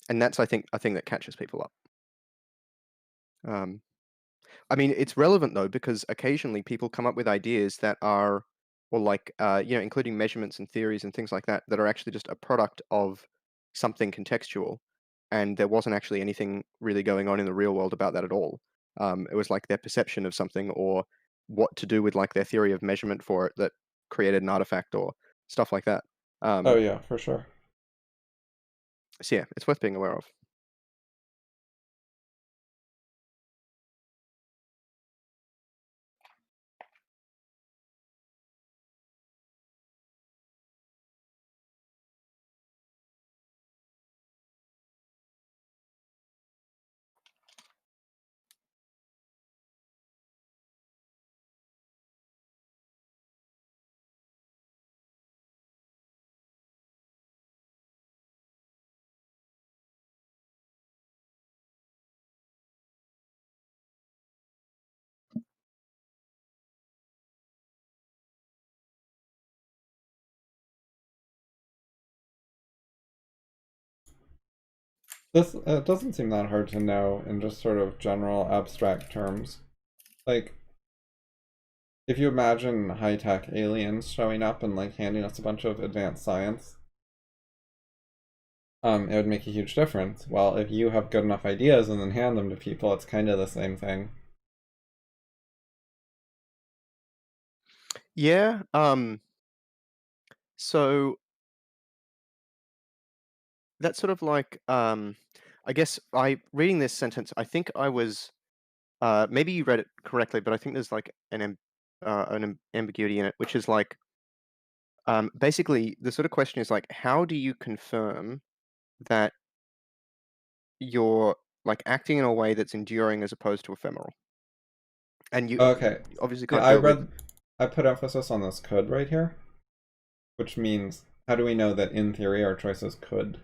And that's, I think, a thing that catches people up. I mean, it's relevant though, because occasionally people come up with ideas that are, or like, including measurements and theories and things like that, that are actually just a product of something contextual, and there wasn't actually anything really going on in the real world about that at all. It was like their perception of something, or what to do with like their theory of measurement for it that created an artifact or stuff like that. Oh Um, yeah, for sure. so yeah, it's worth being aware of. This doesn't seem that hard to know in just sort of general abstract terms. Like, if you imagine high-tech aliens showing up and like handing us a bunch of advanced science, it would make a huge difference. Well, if you have good enough ideas and then hand them to people, it's kind of the same thing. Yeah. So that's sort of like, I guess reading this sentence, I think I was, maybe you read it correctly, but I think there's like an ambiguity in it, which is like, basically the sort of question is like, how do you confirm that you're like acting in a way that's enduring as opposed to ephemeral? And Okay. you obviously Yeah, can't do it with. I put emphasis on this could right here, which means how do we know that in theory our choices could?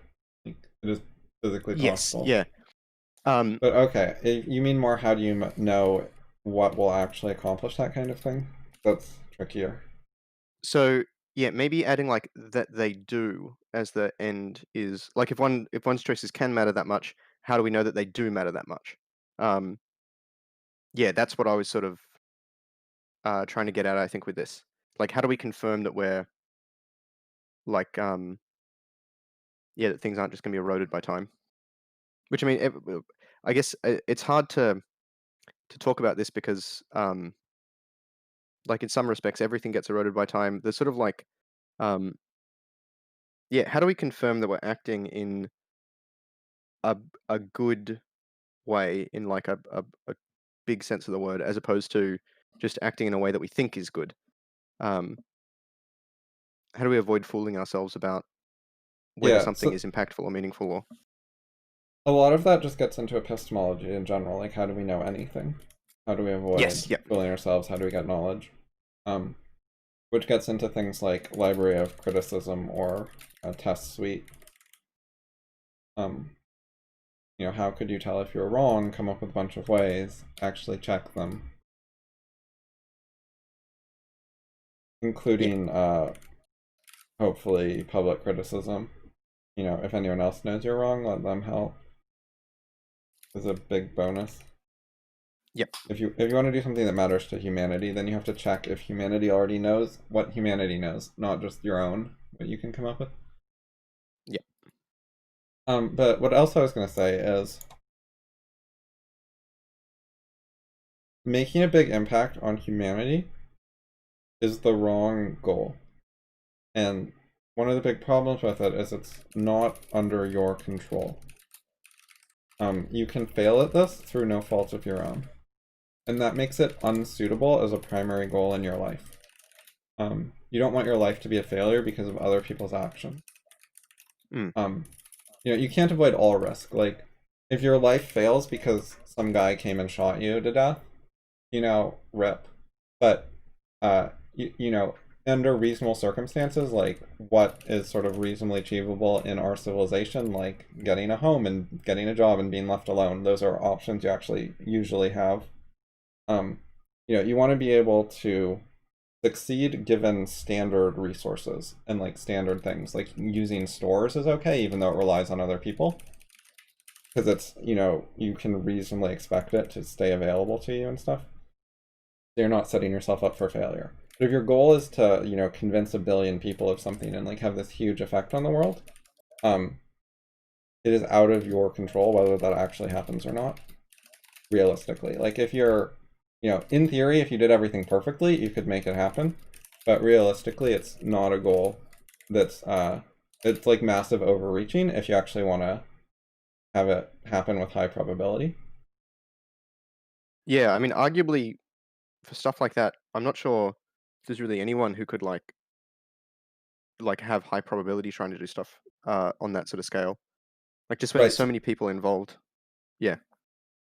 Like, it is physically Yes, possible. yeah. Um, But okay, you mean more how do you know what will actually accomplish that kind of thing? That's trickier. so yeah, maybe adding like that they do as the end is like, if one's choices can matter that much, how do we know that they do matter that much? Um, yeah, that's what I was sort of trying to get at, I think, with this. Like, how do we confirm that we're like, yeah, that things aren't just going to be eroded by time? Which I mean, I guess it's hard to talk about this because, like in some respects, everything gets eroded by time. There's sort of like, um, yeah, how do we confirm that we're acting in a a good way, in like a big sense of the word, as opposed to just acting in a way that we think is good? Um, how do we avoid fooling ourselves about whether Yeah, something so is impactful or meaningful? Or a lot of that just gets into epistemology in general, like how do we know anything? How do we avoid yes, yep, fooling ourselves? How do we get knowledge? Um, which gets into things like library of criticism or a test suite. Um, how could you tell if you're wrong? Come up with a bunch of ways, actually check them, yeah, including hopefully public criticism. If anyone else knows you're wrong, let them help. Is a big bonus. yep, If you want to do something that matters to humanity, then you have to check if humanity already knows what humanity knows, not just your own, what you can come up with. yep, But what else I was gonna say is making a big impact on humanity is the wrong goal. And one of the big problems with it is it's not under your control. You can fail at this through no fault of your own. And that makes it unsuitable as a primary goal in your life. You don't want your life to be a failure because of other people's actions. mm, Um, you can't avoid all risk. Like, if your life fails because some guy came and shot you to death, rip. But, under reasonable circumstances, like what is sort of reasonably achievable in our civilization, like getting a home and getting a job and being left alone, those are options you actually usually have. Um, you want to be able to succeed given standard resources and like standard things. Like using stores is okay, even though it relies on other people. because it's, you can reasonably expect it to stay available to you and stuff. So you're not setting yourself up for failure. But if your goal is to, convince a billion people of something and like have this huge effect on the world, um, it is out of your control whether that actually happens or not, realistically. Like if you're, in theory, if you did everything perfectly, you could make it happen. But realistically, it's not a goal that's, it's like massive overreaching if you actually want to have it happen with high probability. Yeah, I mean, arguably for stuff like that, I'm not sure if there's really anyone who could like have high probability trying to do stuff on that sort of scale. Like just when there's Right. so many people involved. Yeah.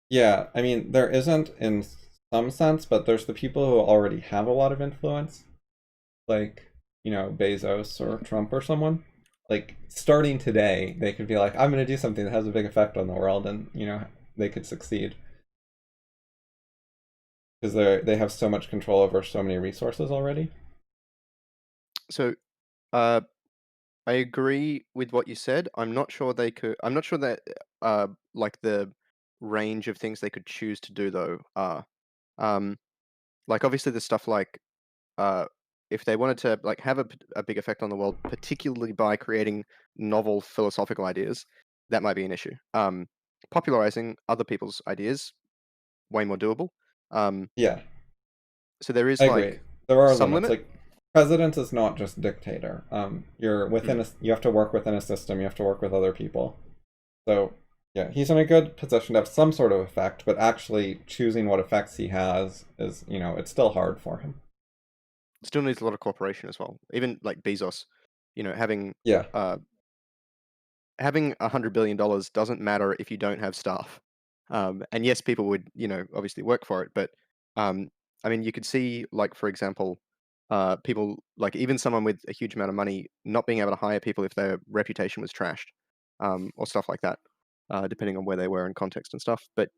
Yeah, I mean, there isn't in some sense, but there's the people who already have a lot of influence, like, Bezos or Trump or someone. Like, starting today, they could be like, I'm going to do something that has a big effect on the world, and, they could succeed. Because they have so much control over so many resources already. So uh I agree with what you said. I'm not sure that like the range of things they could choose to do though are. Um like obviously the stuff like uh if they wanted to like have a big effect on the world, particularly by creating novel philosophical ideas, that might be an issue. Popularizing other people's ideas, way more doable. Um Yeah, so there I is agree. like There are some limits. limit. Like, president is not just dictator. Mm. You have to work within a system, you have to work with other people. So, yeah, he's in a good position to have some sort of effect, but actually choosing what effects he has is, it's still hard for him. Still needs a lot of cooperation as well. Even like Bezos, having Yeah, uh having $100 billion doesn't matter if you don't have staff. And yes, people would, obviously work for it, but I mean, you could see, like, for example, people like even someone with a huge amount of money not being able to hire people if their reputation was trashed, or stuff like that, depending on where they were in context and stuff. But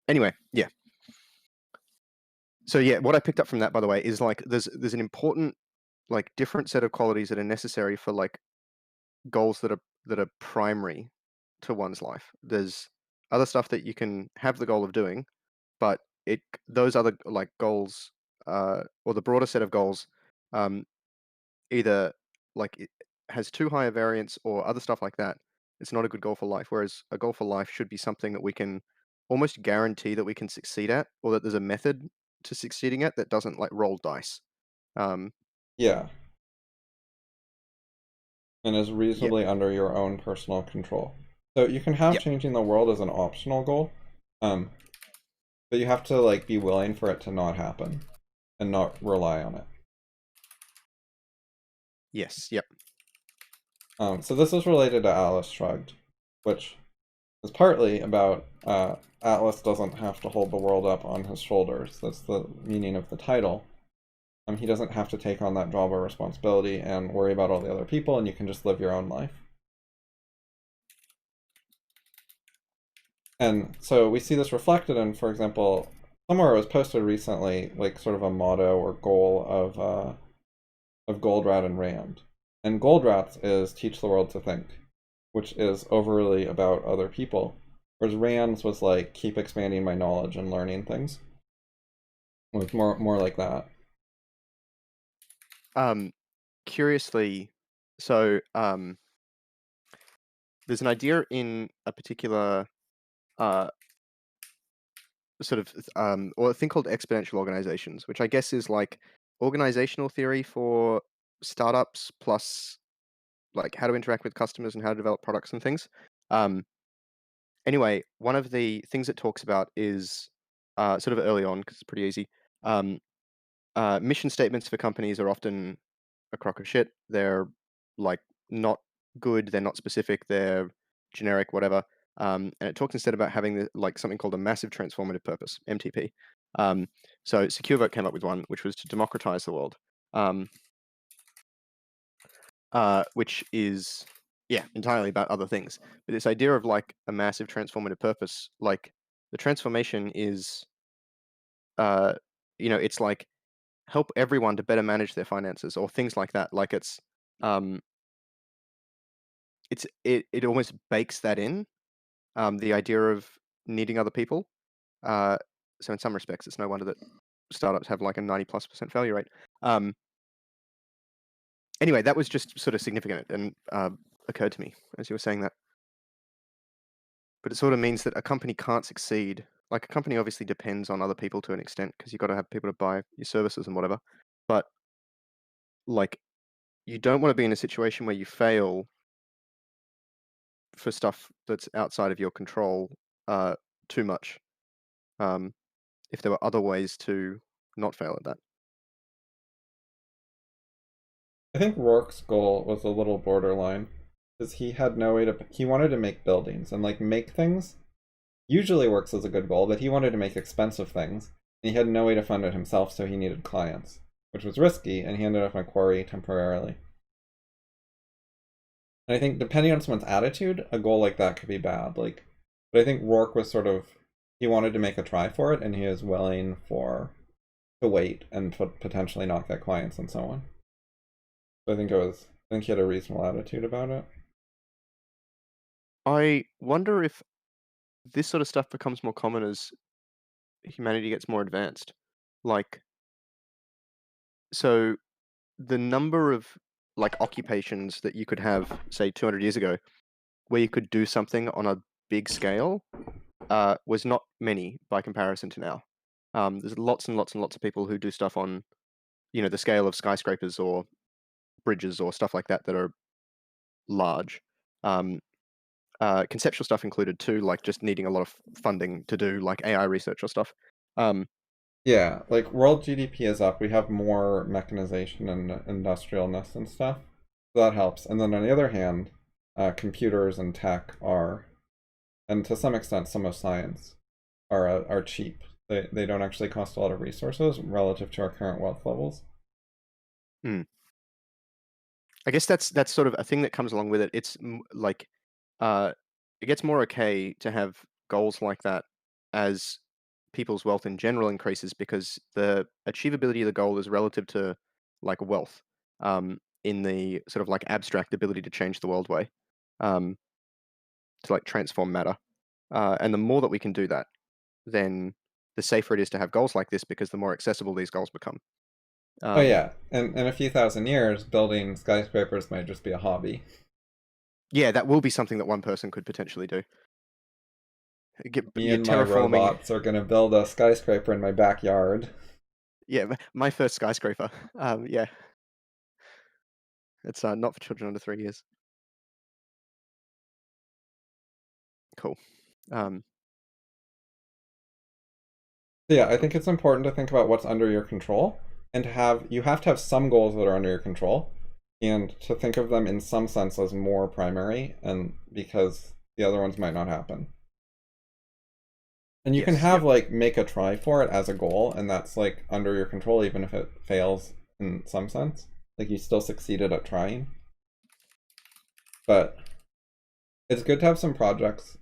anyway, yeah. So yeah, what I picked up from that, by the way, is like there's an important like different set of qualities that are necessary for like goals that are primary to one's life. There's other stuff that you can have the goal of doing, but those other like goals or the broader set of goals um, either like it has too high a variance or other stuff like that. It's not a good goal for life. Whereas a goal for life should be something that we can almost guarantee that we can succeed at, or that there's a method to succeeding at that doesn't like roll dice. Um, yeah, and is yeah, reasonably under your own personal control. So you can have yeah, changing the world as an optional goal, um, but you have to like be willing for it to not happen and not rely on it. yes, yep. So this is related to Atlas Shrugged, which is partly about Atlas doesn't have to hold the world up on his shoulders. That's the meaning of the title. He doesn't have to take on that job or responsibility and worry about all the other people, and you can just live your own life. And so we see this reflected in, for example, somewhere it was posted recently, like sort of a motto or goal of Goldratt and Rand. And Goldratt's is teach the world to think, which is overly about other people. Whereas Rand's was like keep expanding my knowledge and learning things. It was more like that. Um, curiously, so there's an idea in a particular uh, sort of or a thing called exponential organizations, which I guess is like organizational theory for startups plus like how to interact with customers and how to develop products and things. Um, anyway, one of the things it talks about is sort of early on because it's pretty easy. Um, mission statements for companies are often a crock of shit. They're like not good. They're not specific. They're generic, whatever. And it talks instead about having like something called a massive transformative purpose (MTP). So SecureVote came up with one, which was to democratize the world, um, which is yeah entirely about other things. But this idea of like a massive transformative purpose, like the transformation is, uh, it's like help everyone to better manage their finances or things like that. Like um, it almost bakes that in. the idea of needing other people. So in some respects, it's no wonder that startups have like a 90+% failure rate. Anyway, that was just sort of significant and occurred to me as you were saying that. But it sort of means that a company can't succeed. Like a company obviously depends on other people to an extent because you've got to have people to buy your services and whatever. But like you don't want to be in a situation where you fail for stuff that's outside of your control too much. If there were other ways to not fail at that. I think Rourke's goal was a little borderline because he had no way to. He wanted to make buildings and like make things. Usually works as a good goal, but he wanted to make expensive things. And he had no way to fund it himself, so he needed clients, which was risky, and he ended up in a quarry temporarily. And I think depending on someone's attitude, a goal like that could be bad. Like, but I think Rourke was sort of he wanted to make a try for it, and he was willing for to wait and potentially not get clients and so on. So I think it was. I think he had a reasonable attitude about it. I wonder if this sort of stuff becomes more common as humanity gets more advanced. Like, so the number of like occupations that you could have, say, 200 years ago, where you could do something on a big scale, was not many by comparison to now. There's lots and lots and lots of people who do stuff on, the scale of skyscrapers or bridges or stuff like that that are large. Um, conceptual stuff included too, like just needing a lot of funding to do like AI research or stuff. Um, Yeah, like world GDP is up. We have more mechanization and industrialness and stuff. So that helps. And then on the other hand, computers and tech are, and to some extent, some of science are cheap. They don't actually cost a lot of resources relative to our current wealth levels. hmm. I guess that's sort of a thing that comes along with it. It's like uh, it gets more okay to have goals like that as people's wealth in general increases because the achievability of the goal is relative to like wealth in the sort of like abstract ability to change the world way, um, to like transform matter. And the more that we can do that, then the safer it is to have goals like this because the more accessible these goals become. Oh Um, yeah, and in a few thousand years, building skyscrapers might just be a hobby. yeah, that will be something that one person could potentially do. Me You're and my terraforming. robots are gonna build a skyscraper in my backyard. Yeah, my first skyscraper. Yeah, it's not for children under 3 years. Cool. Um, Yeah, I cool. think it's important to think about what's under your control and you have to have some goals that are under your control and to think of them in some sense as more primary and because the other ones might not happen. And you can Yes. have Yep. like make a try for it as a goal and that's like under your control even if it fails in some sense. Like you still succeeded at trying. But it's good to have some projects.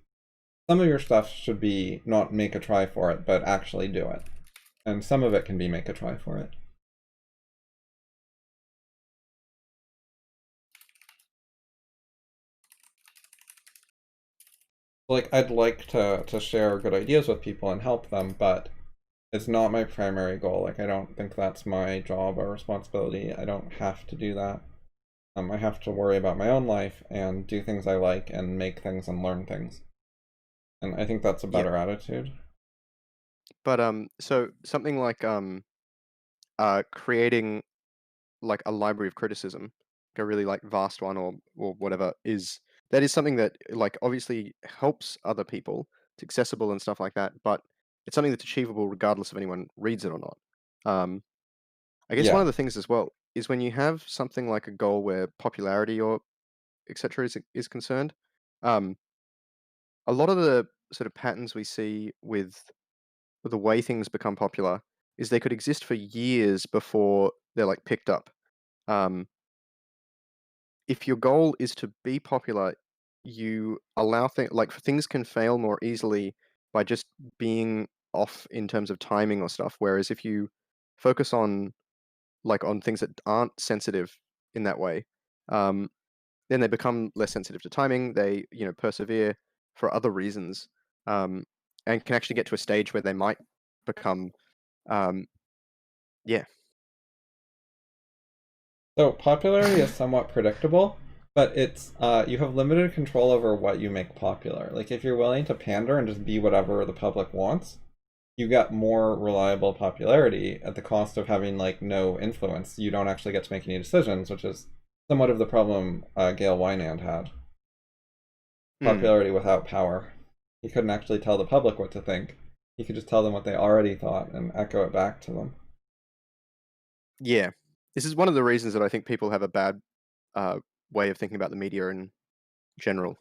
Some of your stuff should be not make a try for it, but actually do it. And some of it can be make a try for it. Like I'd like to share good ideas with people and help them, but it's not my primary goal. Like I don't think that's my job or responsibility. I don't have to do that. I have to worry about my own life and do things I like and make things and learn things. And I think that's a Yep. better attitude. But so something like creating like a library of criticism, like a really like vast one or whatever, is something that like obviously helps other people. It's accessible and stuff like that, but it's something that's achievable regardless if anyone reads it or not. Um, I guess one Yeah. of the things as well is when you have something like a goal where popularity or etc. is concerned, um, a lot of the sort of patterns we see with the way things become popular is they could exist for years before they're like picked up. Um, if your goal is to be popular, you allow things like things can fail more easily by just being off in terms of timing or stuff. Whereas if you focus on on things that aren't sensitive in that way, um, then they become less sensitive to timing. They persevere. for other reasons, and can actually get to a stage where they might become, yeah. So popularity is somewhat predictable, but it's you have limited control over what you make popular. Like if you're willing to pander and just be whatever the public wants, you get more reliable popularity at the cost of having like no influence. You don't actually get to make any decisions, which is somewhat of the problem Gail Wynand had. Mm, Popularity without power. He couldn't actually tell the public what to think. He could just tell them what they already thought and echo it back to them. yeah. This is one of the reasons that I think people have a bad uh, way of thinking about the media in general.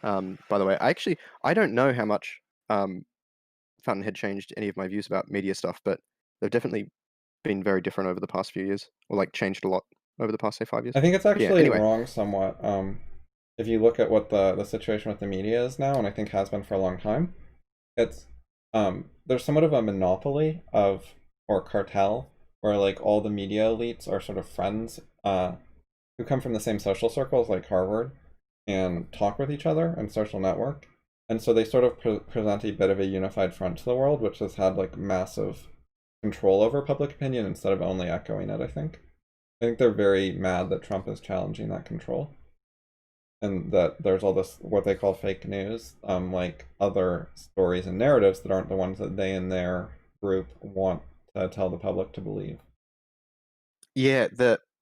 By the way, I don't know how much Fountainhead changed any of my views about media stuff, but they've definitely been very different over the past few years, or like changed a lot over the past, say, 5 years. I think it's But yeah, actually anyway. wrong somewhat. If you look at what the situation with the media is now, and I think has been for a long time, it's there's somewhat of a monopoly of or cartel where like all the media elites are sort of friends who come from the same social circles like Harvard and talk with each other and social network. And so they sort of present a bit of a unified front to the world, which has had like massive control over public opinion instead of only echoing it, I think. I think they're very mad that Trump is challenging that control and that there's all this what they call fake news, like other stories and narratives that aren't the ones that they and their group want to tell the public to believe. Yeah,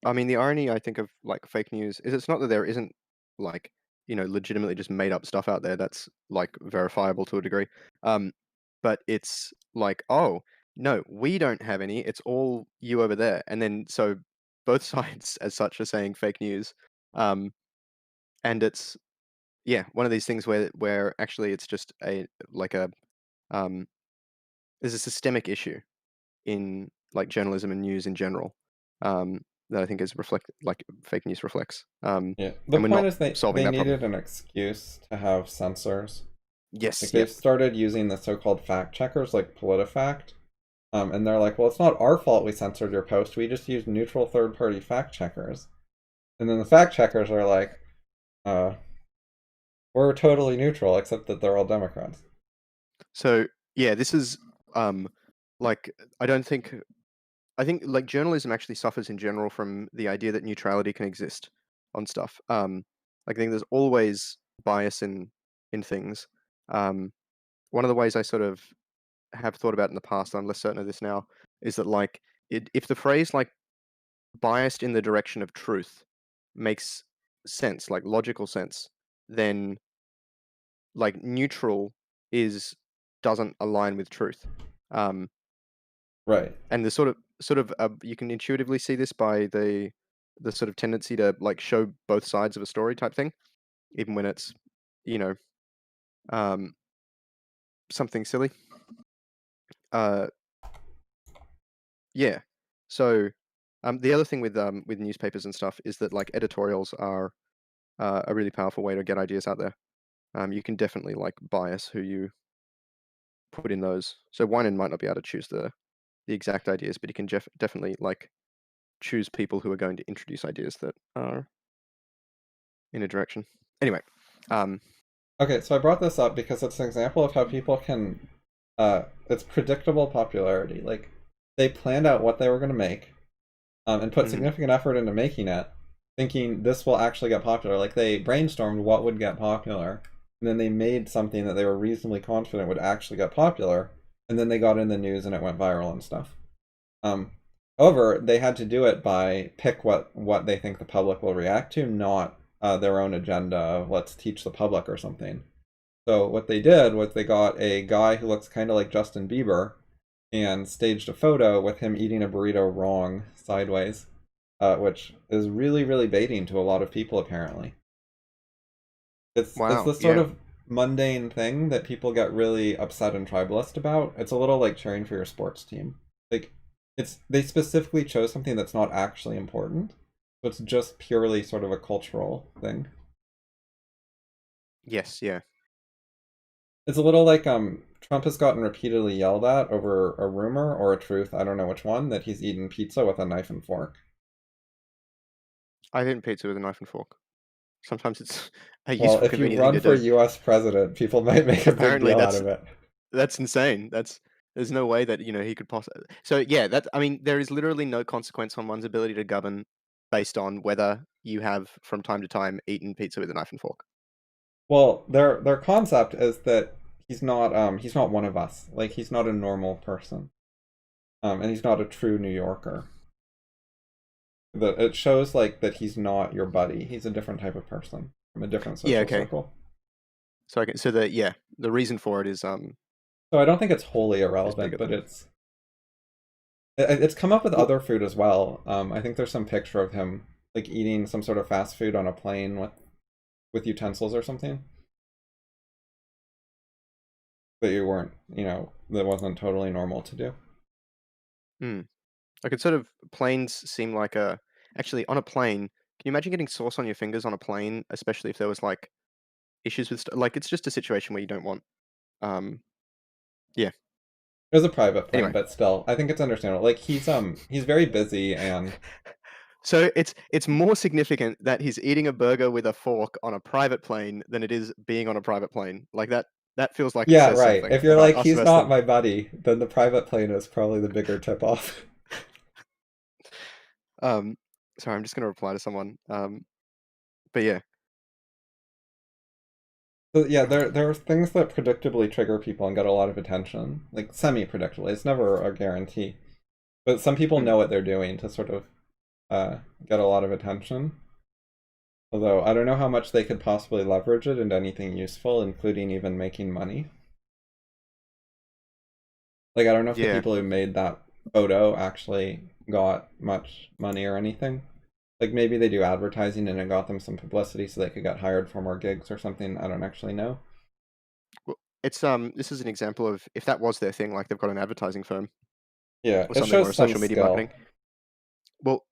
I mean, the irony I think of like fake news is it's not that there isn't like, legitimately just made up stuff out there that's like verifiable to a degree. Um, but it's like, oh, no, we don't have any. It's all you over there. And then so both sides as such are saying fake news. Um, and it's yeah, one of these things where actually it's just um there's a systemic issue in like journalism and news in general, that I think is like fake news reflects. Yeah. The And we're point not is they solving that problem. needed an excuse to have censors. Like Yes, they've yep. started using the so-called fact checkers like PolitiFact. And they're like, well, it's not our fault we censored your post. We just used neutral third-party fact checkers. And then the fact checkers are like, uh, we're totally neutral, except that they're all Democrats. So yeah, this is um like I think like journalism actually suffers in general from the idea that neutrality can exist on stuff. Like I think there's always bias in things. Um, One of the ways I sort of have thought about in the past, I'm less certain of this now, is that like if the phrase like biased in the direction of truth makes sense, like logical sense, then like neutral is doesn't align with truth. Um, Right. and the sort of you can intuitively see this by the sort of tendency to like show both sides of a story type thing, even when it's you know um, something silly. Uh, yeah. So the other thing with newspapers and stuff is that like editorials are a really powerful way to get ideas out there. You can definitely like bias who you put in those. So Winan might not be able to choose the exact ideas, but he can definitely like choose people who are going to introduce ideas that are in a direction. Anyway, um, Okay, so I brought this up because it's an example of how people can, it's predictable popularity. Like, they planned out what they were going to make, and put mhm. significant effort into making it, thinking this will actually get popular. Like, they brainstormed what would get popular, and then they made something that they were reasonably confident would actually get popular, and then they got in the news and it went viral and stuff. Um, However, they had to do it by pick what they think the public will react to, not their own agenda of let's teach the public or something. So what they did was they got a guy who looks kind of like Justin Bieber and staged a photo with him eating a burrito wrong sideways, which is really really baiting to a lot of people apparently. It's Wow, this sort yeah, of mundane thing that people get really upset and tribalist about. It's a little like cheering for your sports team. Like they specifically chose something that's not actually important. So it's just purely sort of a cultural thing. yes, yeah. It's a little like Trump has gotten repeatedly yelled at over a rumor or a truth, I don't know which one, that he's eaten pizza with a knife and fork. I've eaten pizza with a knife and fork. sometimes it's a Well, useful, if you convenient thing run to for do. US president, people might make a big Apparently, deal out of it. that's insane. There's no way that he could possibly. So yeah, I mean, there is literally no consequence on one's ability to govern based on whether you have from time to time eaten pizza with a knife and fork. Well, their concept is that he's not one of us. Like he's not a normal person. And he's not a true New Yorker. That it shows like that he's not your buddy. He's a different type of person from a different Yeah, social okay. circle. So the reason for it So I don't think it's wholly is irrelevant, bigger but than. it's come up with Well, other food as well. I think there's some picture of him like eating some sort of fast food on a plane with utensils or something that you weren't, that wasn't totally normal to do. hmm. Like it's sort of planes seem like a actually on a plane. Can you imagine getting sauce on your fingers on a plane, especially if there was like issues with like it's just a situation where you don't want. Um, yeah. It was a private plane, Anyway, but still, I think it's understandable. Like he's very busy and so it's more significant that he's eating a burger with a fork on a private plane than it is being on a private plane. Like that feels like it yeah, says right. something If you're about like us he's versus not them. my buddy, then the private plane is probably the bigger tip off. Um, sorry, I'm just gonna reply to someone. But yeah, So yeah, there are things that predictably trigger people and get a lot of attention, like semi-predictably. It's never a guarantee, but some people hmm, know what they're doing to sort of get a lot of attention. Although I don't know how much they could possibly leverage it into anything useful, including even making money. Like I don't know if the yeah. people who made that photo actually got much money or anything. Like maybe they do advertising and it got them some publicity so they could get hired for more gigs or something. I don't actually know. Well, it's this is an example of if that was their thing, like they've got an advertising firm Yeah, or it something or shows a some social media skill. marketing. Well,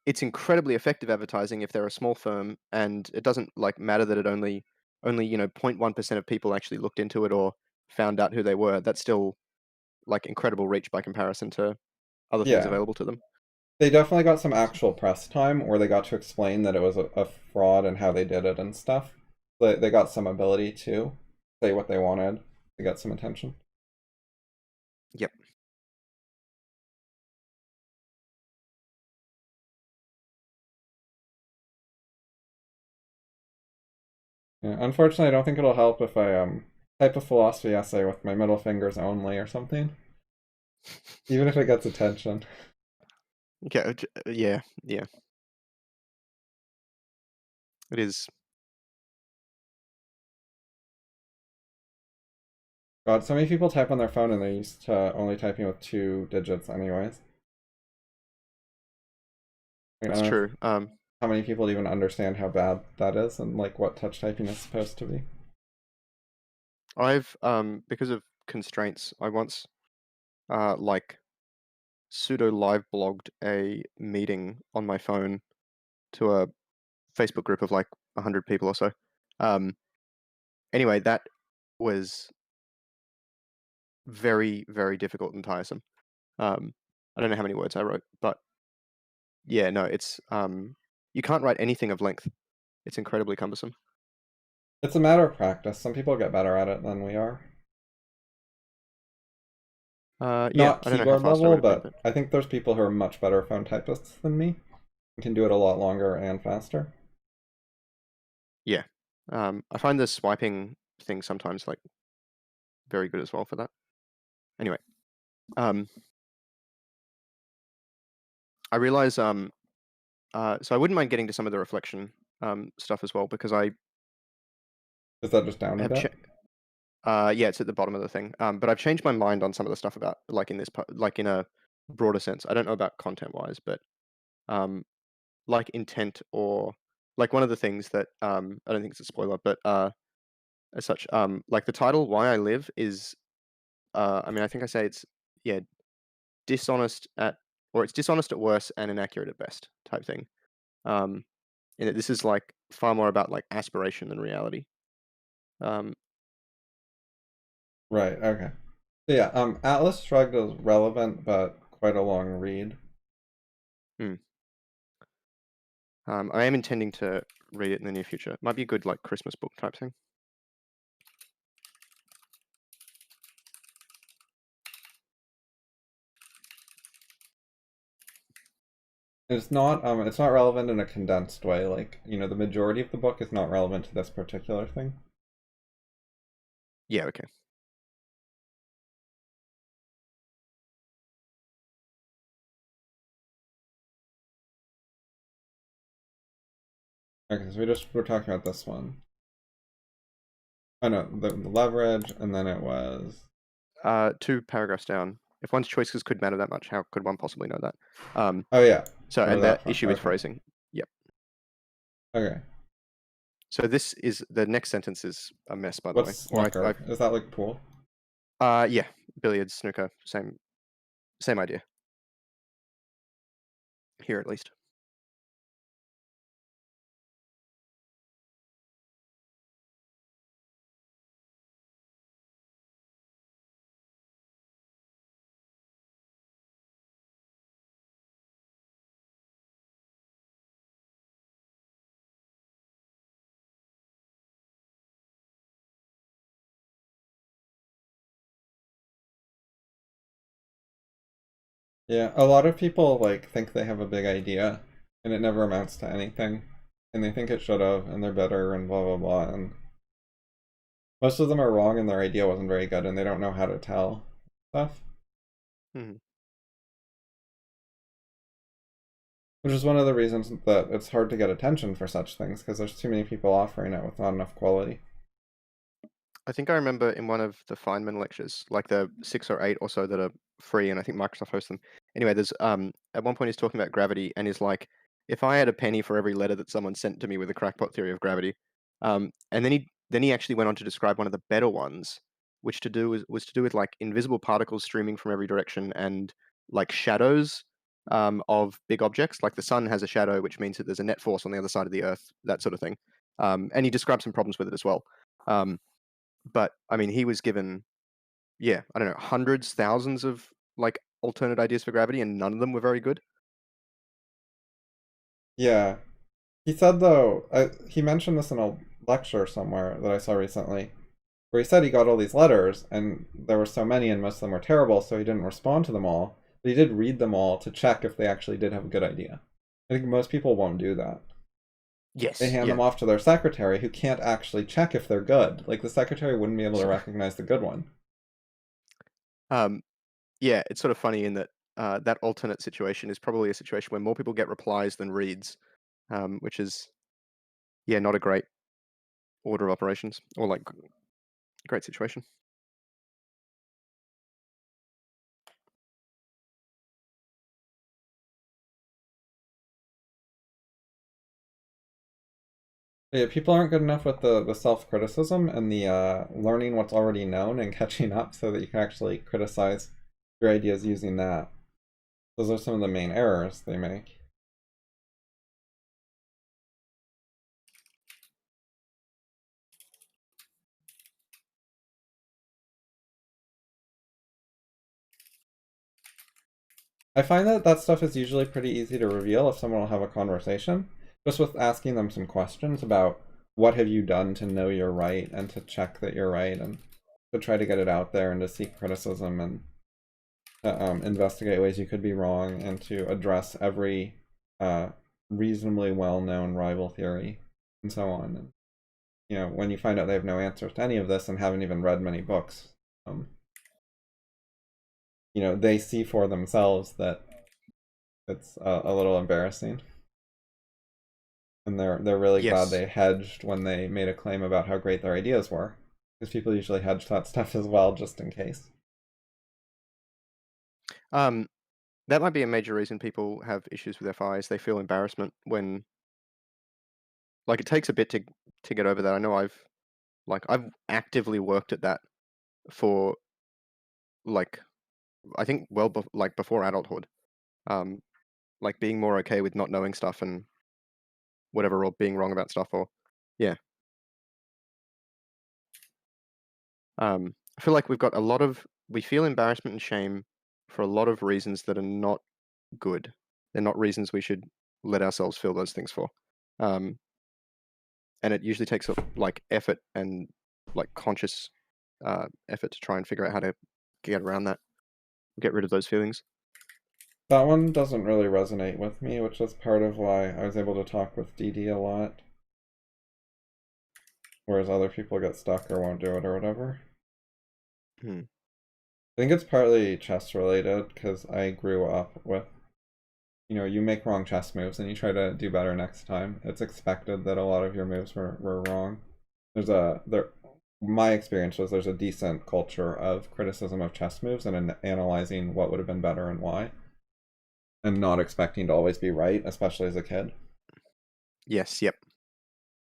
it's incredibly effective advertising if they're a small firm and it doesn't like matter that it only 0.1% of people actually looked into it or found out who they were. That's still like incredible reach by comparison to other things Yeah, available to them. they definitely got some actual press time where they got to explain that it was a fraud and how they did it and stuff. They got some ability to say what they wanted to get some attention. Yep. Yeah, unfortunately, I don't think it'll help if I type a philosophy essay with my middle fingers only or something, even if it gets attention. Okay. Yeah. Yeah. It is. God, so many people type on their phone and they're used to only typing with 2 digits anyways. Like, I That's don't know true. how many people even understand how bad that is and like what touch typing is supposed to be. I've because of constraints, I once like pseudo live blogged a meeting on my phone to a Facebook group of like 100 people or so. Um, anyway, that was very, very difficult and tiresome. I don't know how many words I wrote, but yeah, no, it's you can't write anything of length. It's incredibly cumbersome. It's a matter of practice. Some people get better at it than we are. Yeah, Not I don't know how keyboard fast I level, would have been, but but I think there's people who are much better phone typists than me and can do it a lot longer and faster. yeah, I find the swiping thing sometimes like very good as well for that. Anyway, um, I realize so I wouldn't mind getting to some of the reflection stuff as well because I Is that just down a have bit? yeah, it's at the bottom of the thing. But I've changed my mind on some of the stuff about like in like in a broader sense. I don't know about content wise, but um, like intent or like one of the things that I don't think it's a spoiler, but as such, like the title "Why I Live" is I mean I think I say it's yeah dishonest at or it's dishonest at worst and inaccurate at best type thing. Um, and that this is like far more about like aspiration than reality. Um, Right, okay. So yeah, Atlas Shrugged is relevant, but quite a long read. hmm. I am intending to read it in the near future. It might be a good like Christmas book type thing. It's not relevant in a condensed way. Like, the majority of the book is not relevant to this particular thing. Yeah, okay. Okay, so we're talking about this one. Oh no, the leverage, and then it was 2 paragraphs down. If one's choices could matter that much, how could one possibly know that? oh yeah, So, remember and that that one. issue is Okay. phrasing. Yep. Okay. So this is the next sentence is a mess, by the way. What's Or snooker? Is that like pool? yeah, billiards, snooker, same idea. Here at least. Yeah, a lot of people like think they have a big idea, and it never amounts to anything, and they think it should have, and they're better, and blah blah blah, and most of them are wrong, and their idea wasn't very good, and they don't know how to tell stuff. Mhm. Which is one of the reasons that it's hard to get attention for such things, because there's too many people offering it with not enough quality. I think I remember in one of the Feynman lectures, like the 6 or 8 or so that are free, and I think Microsoft hosts them. Anyway, there's at one point he's talking about gravity, and he's like, if I had a penny for every letter that someone sent to me with a crackpot theory of gravity, and then he actually went on to describe one of the better ones, which was to do with like invisible particles streaming from every direction and like shadows of big objects. Like the sun has a shadow, which means that there's a net force on the other side of the Earth, that sort of thing. And he described some problems with it as well. But I mean, he was given, yeah, I don't know, hundreds, thousands of like alternate ideas for gravity, and none of them were very good. Yeah, he said though, he mentioned this in a lecture somewhere that I saw recently, where he said he got all these letters, and there were so many, and most of them were terrible, so he didn't respond to them all. But he did read them all to check if they actually did have a good idea. I think most people won't do that. They Yes, hand yeah. them off to their secretary, who can't actually check if they're good. Like the secretary wouldn't be able to So, recognize the good one. um, yeah, it's sort of funny in that that alternate situation is probably a situation where more people get replies than reads, which is, yeah, not a great order of operations or like great situation. But yeah, people aren't good enough with the self-criticism and the learning what's already known and catching up so that you can actually criticize your ideas using that. Those are some of the main errors they make. I find that that stuff is usually pretty easy to reveal if someone will have a conversation, just with asking them some questions about what have you done to know you're right and to check that you're right and to try to get it out there and to seek criticism and investigate ways you could be wrong and to address every uh, reasonably well-known rival theory and so on. And when you find out they have no answers to any of this and haven't even read many books, um, they see for themselves that it's a little embarrassing, and they're really glad Yes. they hedged when they made a claim about how great their ideas were, because people usually hedge that stuff as well just in case. Um, that might be a major reason people have issues with FIs. They feel embarrassment when, like, it takes a bit to get over that. I know I've actively worked at that for like I think like before adulthood. Um, like being more okay with not knowing stuff and whatever, or being wrong about stuff, or yeah. I feel like we feel embarrassment and shame for a lot of reasons that are not good. They're not reasons we should let ourselves feel those things for. And it usually takes like effort and like conscious effort to try and figure out how to get around that, get rid of those feelings. That one doesn't really resonate with me, which is part of why I was able to talk with DD a lot. Whereas other people get stuck or won't do it or whatever. Hmm. I think it's partly chess related, because I grew up with, you make wrong chess moves and you try to do better next time. It's expected that a lot of your moves were wrong. My experience was there's a decent culture of criticism of chess moves and analyzing what would have been better and why. And not expecting to always be right, especially as a kid. Yes, yep.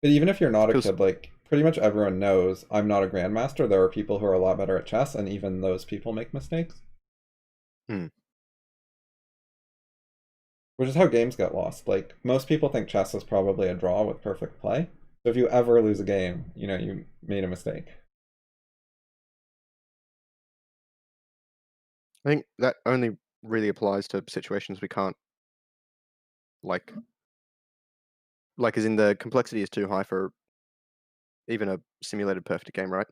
But even if you're not a kid, like, pretty much everyone knows I'm not a grandmaster. There are people who are a lot better at chess, and even those people make mistakes. Hmm. Which is how games get lost. Like, most people think chess is probably a draw with perfect play. So if you ever lose a game, you made a mistake. I think that only really applies to situations we can't like as in the complexity is too high for even a simulated perfect game, right?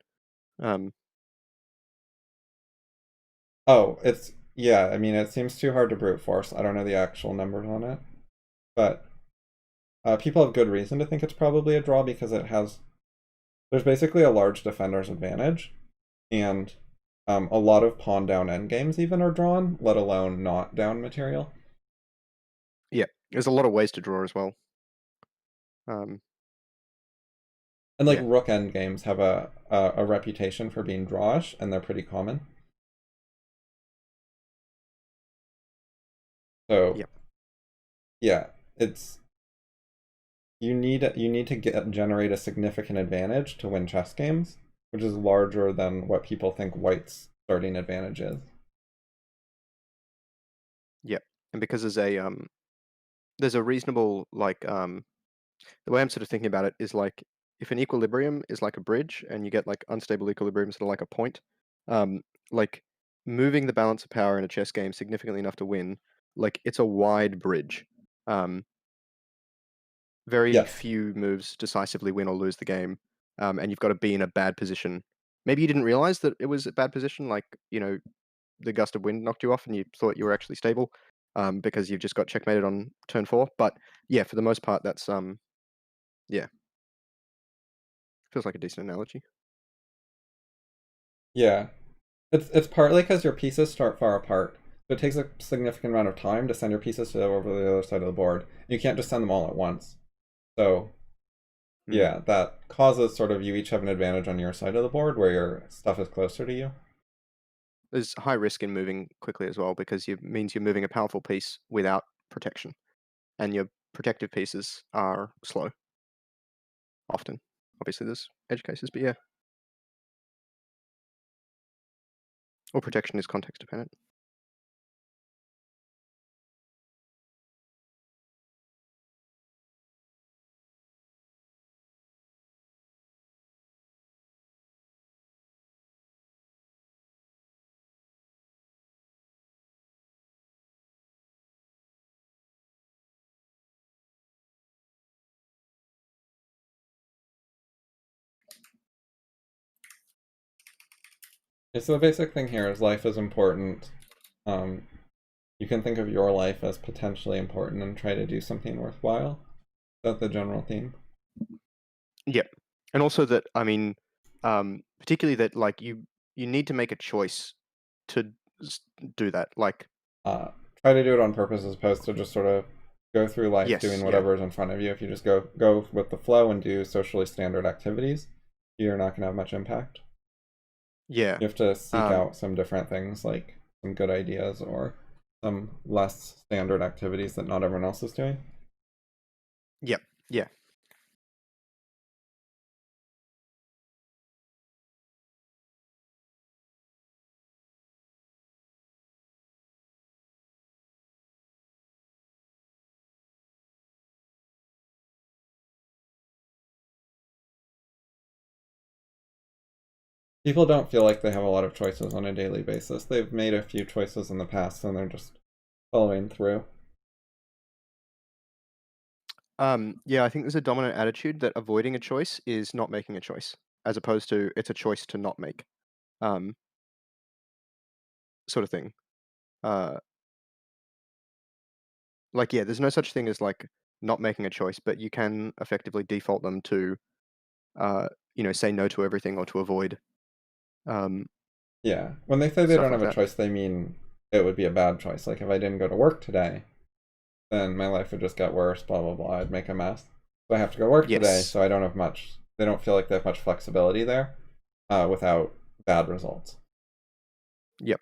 Oh, yeah, I mean, it seems too hard to brute force. I don't know the actual numbers on it. But people have good reason to think it's probably a draw because there's basically a large defender's advantage. And a lot of pawn down endgames even are drawn, let alone not down material. Yeah, there's a lot of ways to draw as well. And like Yeah. rook endgames have a reputation for being drawish, and they're pretty common. So Yep. yeah, you need to generate a significant advantage to win chess games, which is larger than what people think white's starting advantage is. Yep. And because there's a reasonable the way I'm sort of thinking about it is like if an equilibrium is like a bridge and you get like unstable equilibriums that are like a point, like moving the balance of power in a chess game significantly enough to win, like it's a wide bridge. Very Yes. few moves decisively win or lose the game, and you've got to be in a bad position. Maybe you didn't realize that it was a bad position, like the gust of wind knocked you off and you thought you were actually stable, because you've just got checkmated on turn 4. But yeah, for the most part, that's yeah, feels like a decent analogy. Yeah. It's partly because your pieces start far apart. So it takes a significant amount of time to send your pieces to over the other side of the board. You can't just send them all at once. So Mm. yeah, that causes sort of you each have an advantage on your side of the board where your stuff is closer to you. There's high risk in moving quickly as well because it means you're moving a powerful piece without protection, and your protective pieces are slow. Often, obviously, there's edge cases, but yeah, or protection is context dependent. So the basic thing here is life is important. You can think of your life as potentially important and try to do something worthwhile. That's the general theme. Yep, and also that particularly that like you need to make a choice to do that. Like Try to do it on purpose as opposed to just sort of go through life yes, doing yeah, whatever is in front of you. If you just go with the flow and do socially standard activities, you're not going to have much impact. yeah, You have to seek out some different things, like some good ideas or some less standard activities that not everyone else is doing. yep, yeah. People don't feel like they have a lot of choices on a daily basis. They've made a few choices in the past and they're just following through. Yeah, I think there's a dominant attitude that avoiding a choice is not making a choice, as opposed to it's a choice to not make, um, sort of thing. Uh, like, yeah, there's no such thing as like not making a choice, but you can effectively default them to, say no to everything or to avoid, um, Yeah. When they say they stuff don't like have a that. choice, they mean it would be a bad choice. Like if I didn't go to work today, then my life would just get worse, blah blah blah. I'd make a mess. So I have to go work today, Yes. so I don't have much. They don't feel like they have much flexibility there, without bad results. Yep.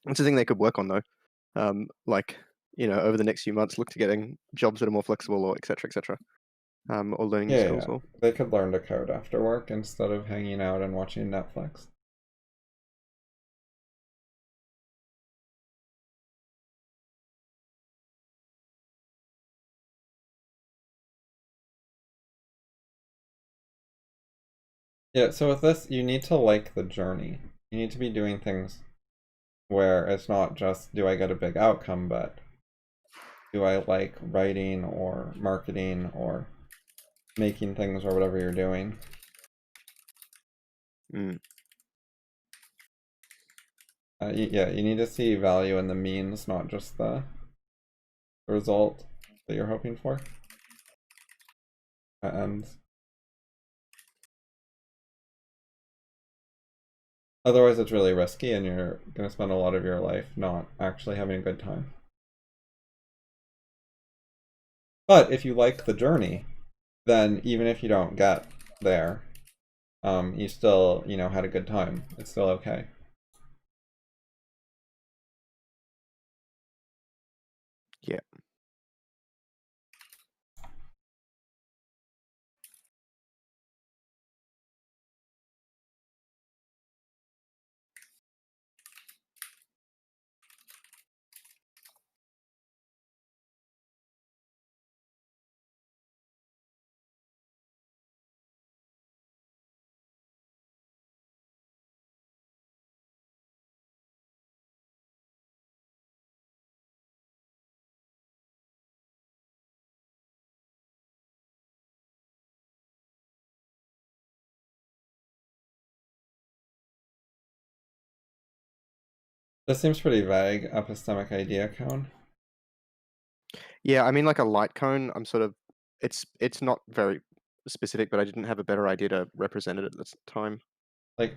It's a thing they could work on though. Like, over the next few months, look to getting jobs that are more flexible or et cetera, et cetera. Or learning new Yeah, skills yeah. or They could learn to code after work instead of hanging out and watching Netflix. Yeah, so with this, you need to like the journey. You need to be doing things where it's not just do I get a big outcome, but do I like writing or marketing or making things or whatever you're doing. mm, Yeah, you need to see value in the means, not just the result that you're hoping for. And otherwise, it's really risky, and you're going to spend a lot of your life not actually having a good time. But if you like the journey, then even if you don't get there, you still, had a good time. It's still okay. yeah. This seems pretty vague, epistemic idea cone. Yeah, I mean, like a light cone, it's not very specific, but I didn't have a better idea to represent it at this time. Like,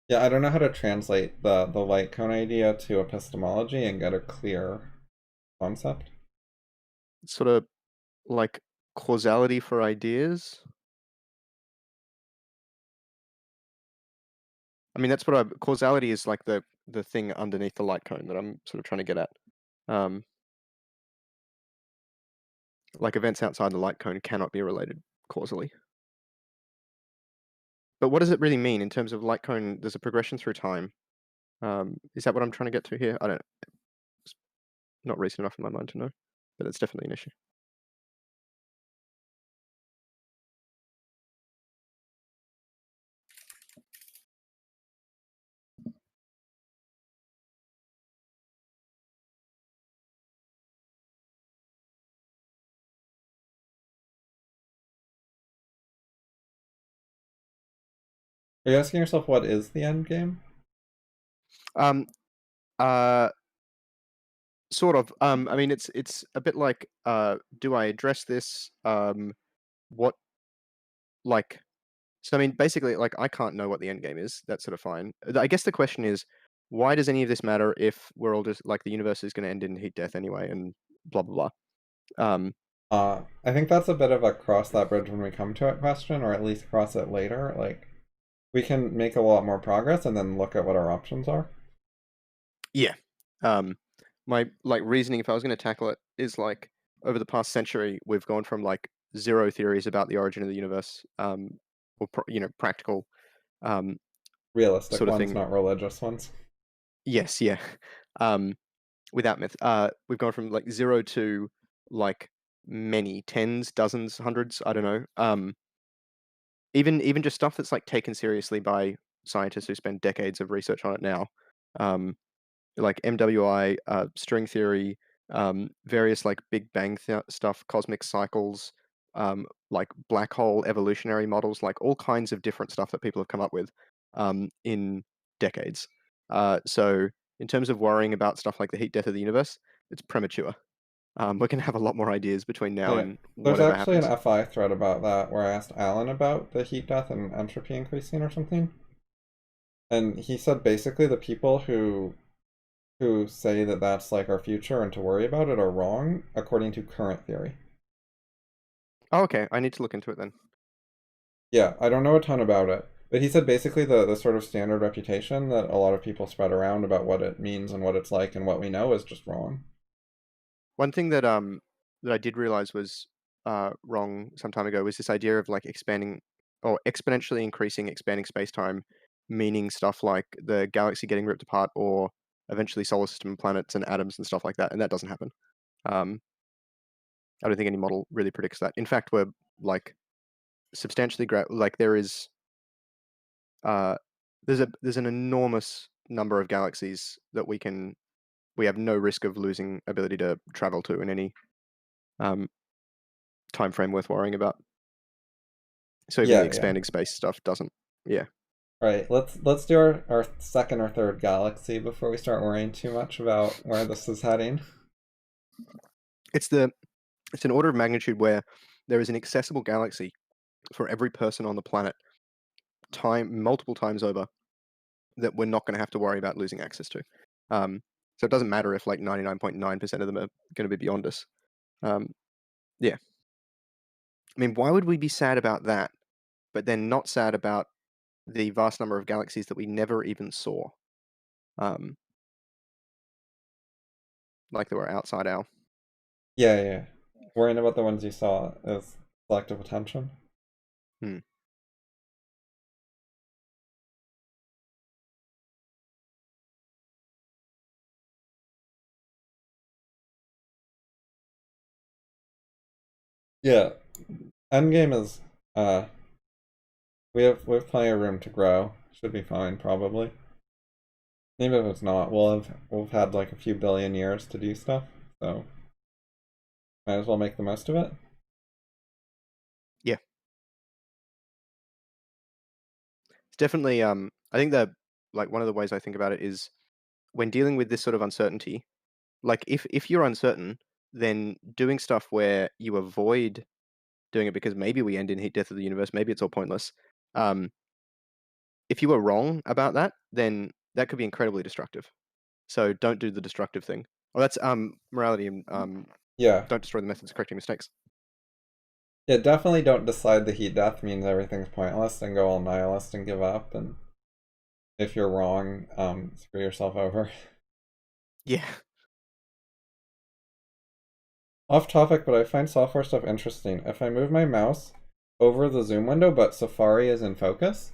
yeah, I don't know how to translate the light cone idea to epistemology and get a clear concept. It's sort of like causality for ideas. I mean, that's what causality is like the thing underneath the light cone that I'm sort of trying to get at. Um, like events outside the light cone cannot be related causally. But what does it really mean in terms of light cone? There's a progression through time. Is that what I'm trying to get to here? I don't. It's not recent enough in my mind to know, but it's definitely an issue. Are you asking yourself what is the end game? Um, uh, Sort of. I mean, it's a bit like, do I address this? What like? So I mean, basically, like I can't know what the end game is. That's sort of fine. I guess the question is, why does any of this matter if we're all just like the universe is going to end in heat death anyway, and blah blah blah. I think that's a bit of a cross that bridge when we come to it question, or at least cross it later. Like, we can make a lot more progress and then look at what our options are. Yeah. Um, my like reasoning, if I was going to tackle it, is like over the past century, we've gone from like zero theories about the origin of the universe, or practical, um, Realistic sort of ones, thing. not religious ones. Yes, yeah. Um, without myth, we've gone from like zero to like many tens, dozens, hundreds. I don't know. Even just stuff that's like taken seriously by scientists who spend decades of research on it now. Um, like MWI, string theory, various like Big Bang stuff, cosmic cycles, like black hole evolutionary models, like all kinds of different stuff that people have come up with in decades. So in terms of worrying about stuff like the heat death of the universe, it's premature. We're going to have a lot more ideas between now Yeah. and There's whatever actually an happens. FI thread about that where I asked Alan about the heat death and entropy increasing or something. And he said basically the people who say that that's like our future and to worry about it are wrong according to current theory. Oh, okay, I need to look into it then. Yeah, I don't know a ton about it, but he said basically the sort of standard reputation that a lot of people spread around about what it means and what it's like and what we know is just wrong. One thing that I did realize was wrong some time ago was this idea of like expanding or exponentially increasing expanding space-time, meaning stuff like the galaxy getting ripped apart or eventually solar system planets and atoms and stuff like that, and that doesn't happen. Um, I don't think any model really predicts that. In fact, we're like substantially great. Like uh, there's an enormous number of galaxies that we have no risk of losing ability to travel to in any um, time frame worth worrying about. So even the Yeah, yeah. expanding space stuff doesn't. Yeah, Right. Let's do our second or third galaxy before we start worrying too much about where this is heading. it's the it's an order of magnitude where there is an accessible galaxy for every person on the planet, multiple times over, that we're not going to have to worry about losing access to. So it doesn't matter if like 99.9% of them are going to be beyond us. Um, yeah, I mean, why would we be sad about that, but then not sad about the vast number of galaxies that we never even saw? Um, like they were outside our. Yeah, yeah. Worrying about the ones you saw is selective attention. Hmm. Yeah. Endgame is we have plenty of room to grow. Should be fine, probably. Even if it's not, we'll have had like a few billion years to do stuff, so might as well make the most of it. Yeah, it's definitely. I think that like one of the ways I think about it is when dealing with this sort of uncertainty. Like if you're uncertain, then doing stuff where you avoid doing it because maybe we end in heat death of the universe, maybe it's all pointless. Um, if you were wrong about that, then that could be incredibly destructive. So don't do the destructive thing. Well, that's morality and Yeah. don't destroy the methods of correcting mistakes. Yeah, definitely don't decide the heat death means everything's pointless and go all nihilist and give up, and if you're wrong, screw yourself over. Yeah. Off topic, but I find software stuff interesting. If I move my mouse over the zoom window, but Safari is in focus,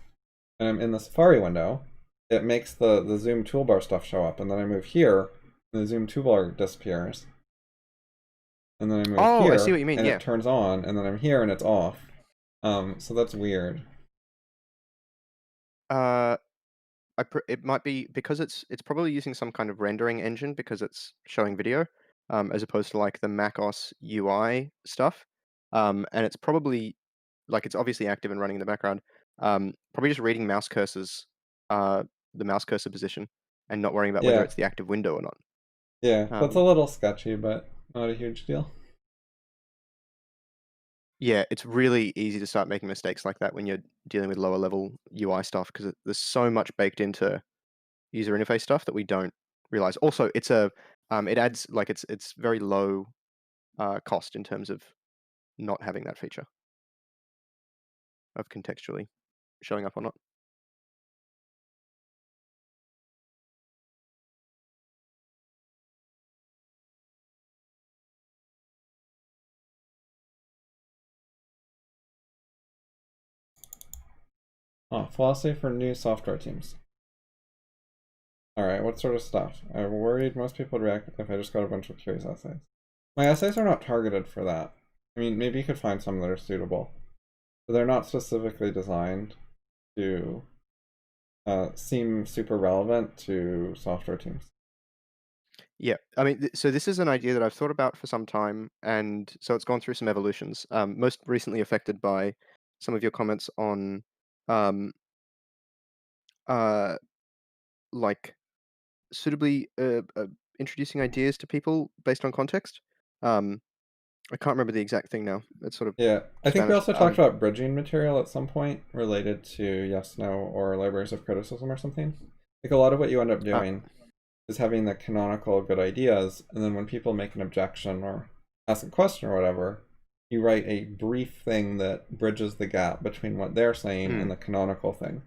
and I'm in the Safari window, it makes the zoom toolbar stuff show up, and then I move here, and the zoom toolbar disappears. And then I move Oh, I see here, what you mean. and Yeah. it turns on, and then I'm here, and it's off. So that's weird. Uh, it might be because it's probably using some kind of rendering engine because it's showing video, as opposed to like the macOS UI stuff. And it's probably like it's obviously active and running in the background. Probably just reading mouse cursors, uh, the mouse cursor position, and not worrying about whether Yeah, it's the active window or not. yeah, that's a Um, little sketchy, but not a huge deal. yeah, it's really easy to start making mistakes like that when you're dealing with lower level UI stuff because there's so much baked into user interface stuff that we don't realize. Also, it adds like it's very low cost in terms of not having that feature of contextually showing up or not. Oh, philosophy for new software teams. Alright, what sort of stuff? I'm worried most people would react if I just got a bunch of curious essays. My essays are not targeted for that. I mean, maybe you could find some that are suitable, but they're not specifically designed to seem super relevant to software teams. Yeah, I mean, so this is an idea that I've thought about for some time, and so it's gone through some evolutions. Most recently affected by some of your comments on, um, uh, like suitably introducing ideas to people based on context. Um, I can't remember the exact thing now. It's sort of Yeah, I just think we vanished. also talked about bridging material at some point related to yes, no, or libraries of criticism or something. Like a lot of what you end up Uh, doing is having the canonical good ideas, and then when people make an objection or ask a question or whatever, you write a brief thing that bridges the gap between what they're saying and mm, the canonical thing.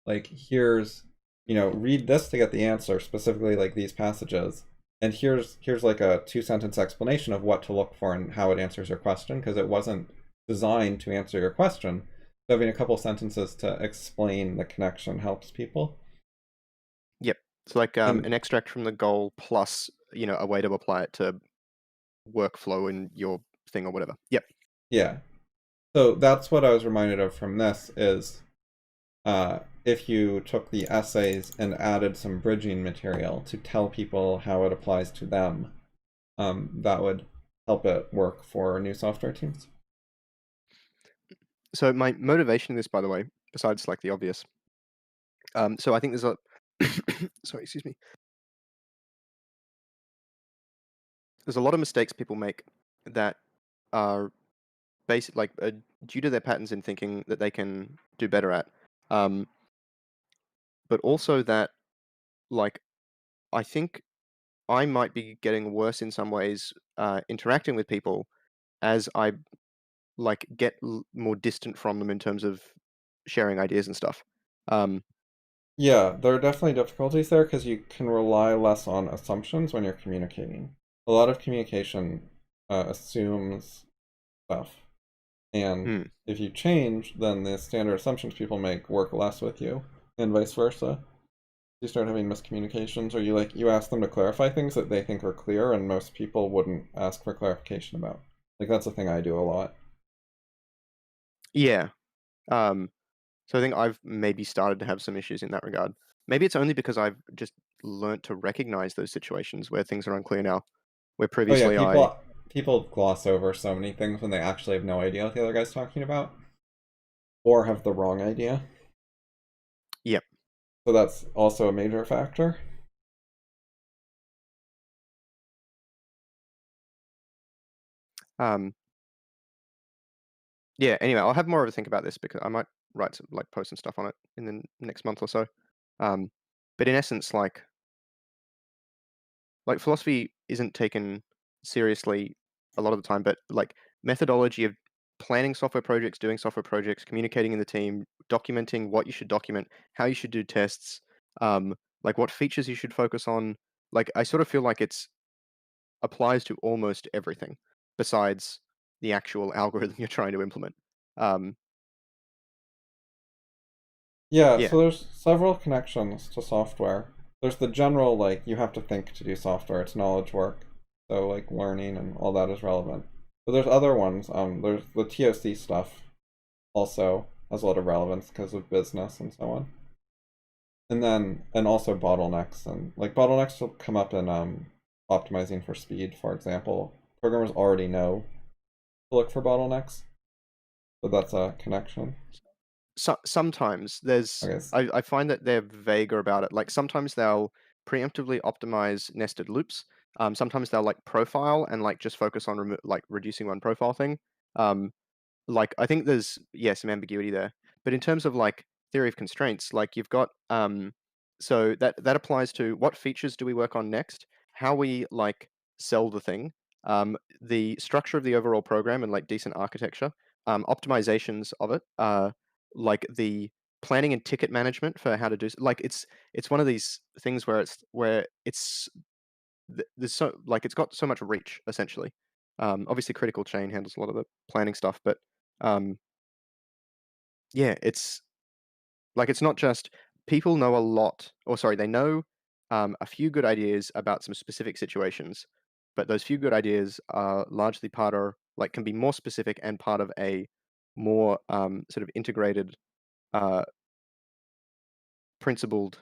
Like, here's, read this to get the answer, specifically like these passages. And here's like a 2 sentence explanation of what to look for and how it answers your question, because it wasn't designed to answer your question. So having a couple sentences to explain the connection helps people. yep. It's like And an extract from the goal plus, a way to apply it to workflow in your thing or whatever. Yep. yeah, so that's what I was reminded of from this is if you took the essays and added some bridging material to tell people how it applies to them, that would help it work for new software teams. So my motivation in this, by the way, besides like the obvious, so I think there's a, sorry, excuse me. There's a lot of mistakes people make that are basic, like due to their patterns in thinking that they can do better at, um, but also that like I think I might be getting worse in some ways interacting with people as I like get more distant from them in terms of sharing ideas and stuff. Um, Yeah, there are definitely difficulties there because you can rely less on assumptions when you're communicating. A lot of communication assumes stuff, and hmm. if you change, then the standard assumptions people make work less with you, and vice versa. You start having miscommunications, or you ask them to clarify things that they think are clear, and most people wouldn't ask for clarification about. Like that's a thing I do a lot. Yeah. Um, so I think I've maybe started to have some issues in that regard. Maybe it's only because I've just learnt to recognize those situations where things are unclear now. Where Oh yeah, previously I, people gloss over so many things when they actually have no idea what the other guy's talking about, or have the wrong idea. yep. So that's also a major factor. Um, yeah. Anyway, I'll have more of a think about this because I might write some like post some stuff on it in the next month or so. Um, but in essence, like philosophy isn't taken seriously a lot of the time, but like methodology of planning software projects, doing software projects, communicating in the team, documenting what you should document, how you should do tests, um, like what features you should focus on. Like I sort of feel like it's applies to almost everything besides the actual algorithm you're trying to implement. Um, Yeah, yeah. so there's several connections to software. There's the general, like, you have to think to do software, it's knowledge work. So, like, learning and all that is relevant. But there's other ones. There's the TOC stuff also has a lot of relevance because of business and so on. And also bottlenecks. And, like, bottlenecks will come up in optimizing for speed, for example. Programmers already know to look for bottlenecks, so that's a connection. So, sometimes there's Okay. I find that they're vaguer about it. Like sometimes they'll preemptively optimize nested loops. Sometimes they'll like profile and like just focus on like reducing one profile thing. Um, like I think there's some ambiguity there. But in terms of like theory of constraints, like you've got so that applies to what features do we work on next, how we like sell the thing, the structure of the overall program and like decent architecture, optimizations of it, like the planning and ticket management for how to do like it's one of these things where it's there's so like it's got so much reach essentially. Obviously, critical chain handles a lot of the planning stuff, but um, yeah, it's like it's not just people know a lot, or sorry, they know a few good ideas about some specific situations, but those few good ideas are largely part of like can be more specific and part of a more sort of integrated, uh, principled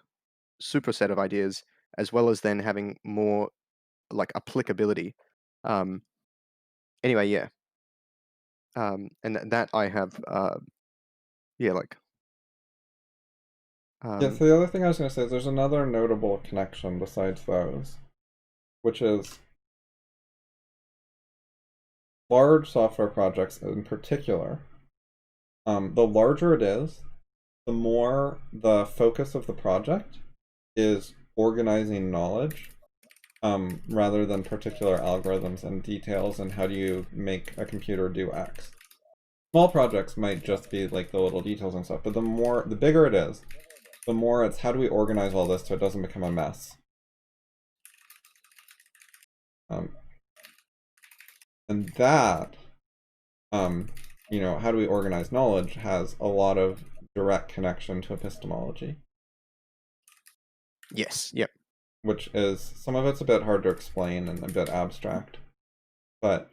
superset of ideas, as well as then having more like applicability. Anyway, yeah. And that I have, yeah, like, Yeah, so the other thing I was going to say is there's another notable connection besides those, which is large software projects in particular. The larger it is, the more the focus of the project is organizing knowledge, rather than particular algorithms and details and how do you make a computer do X. Small projects might just be like the little details and stuff, but the bigger it is, the more it's how do we organize all this so it doesn't become a mess. And that, how do we organize knowledge has a lot of direct connection to epistemology. Yes, yep. Which is, some of it's a bit hard to explain and a bit abstract, but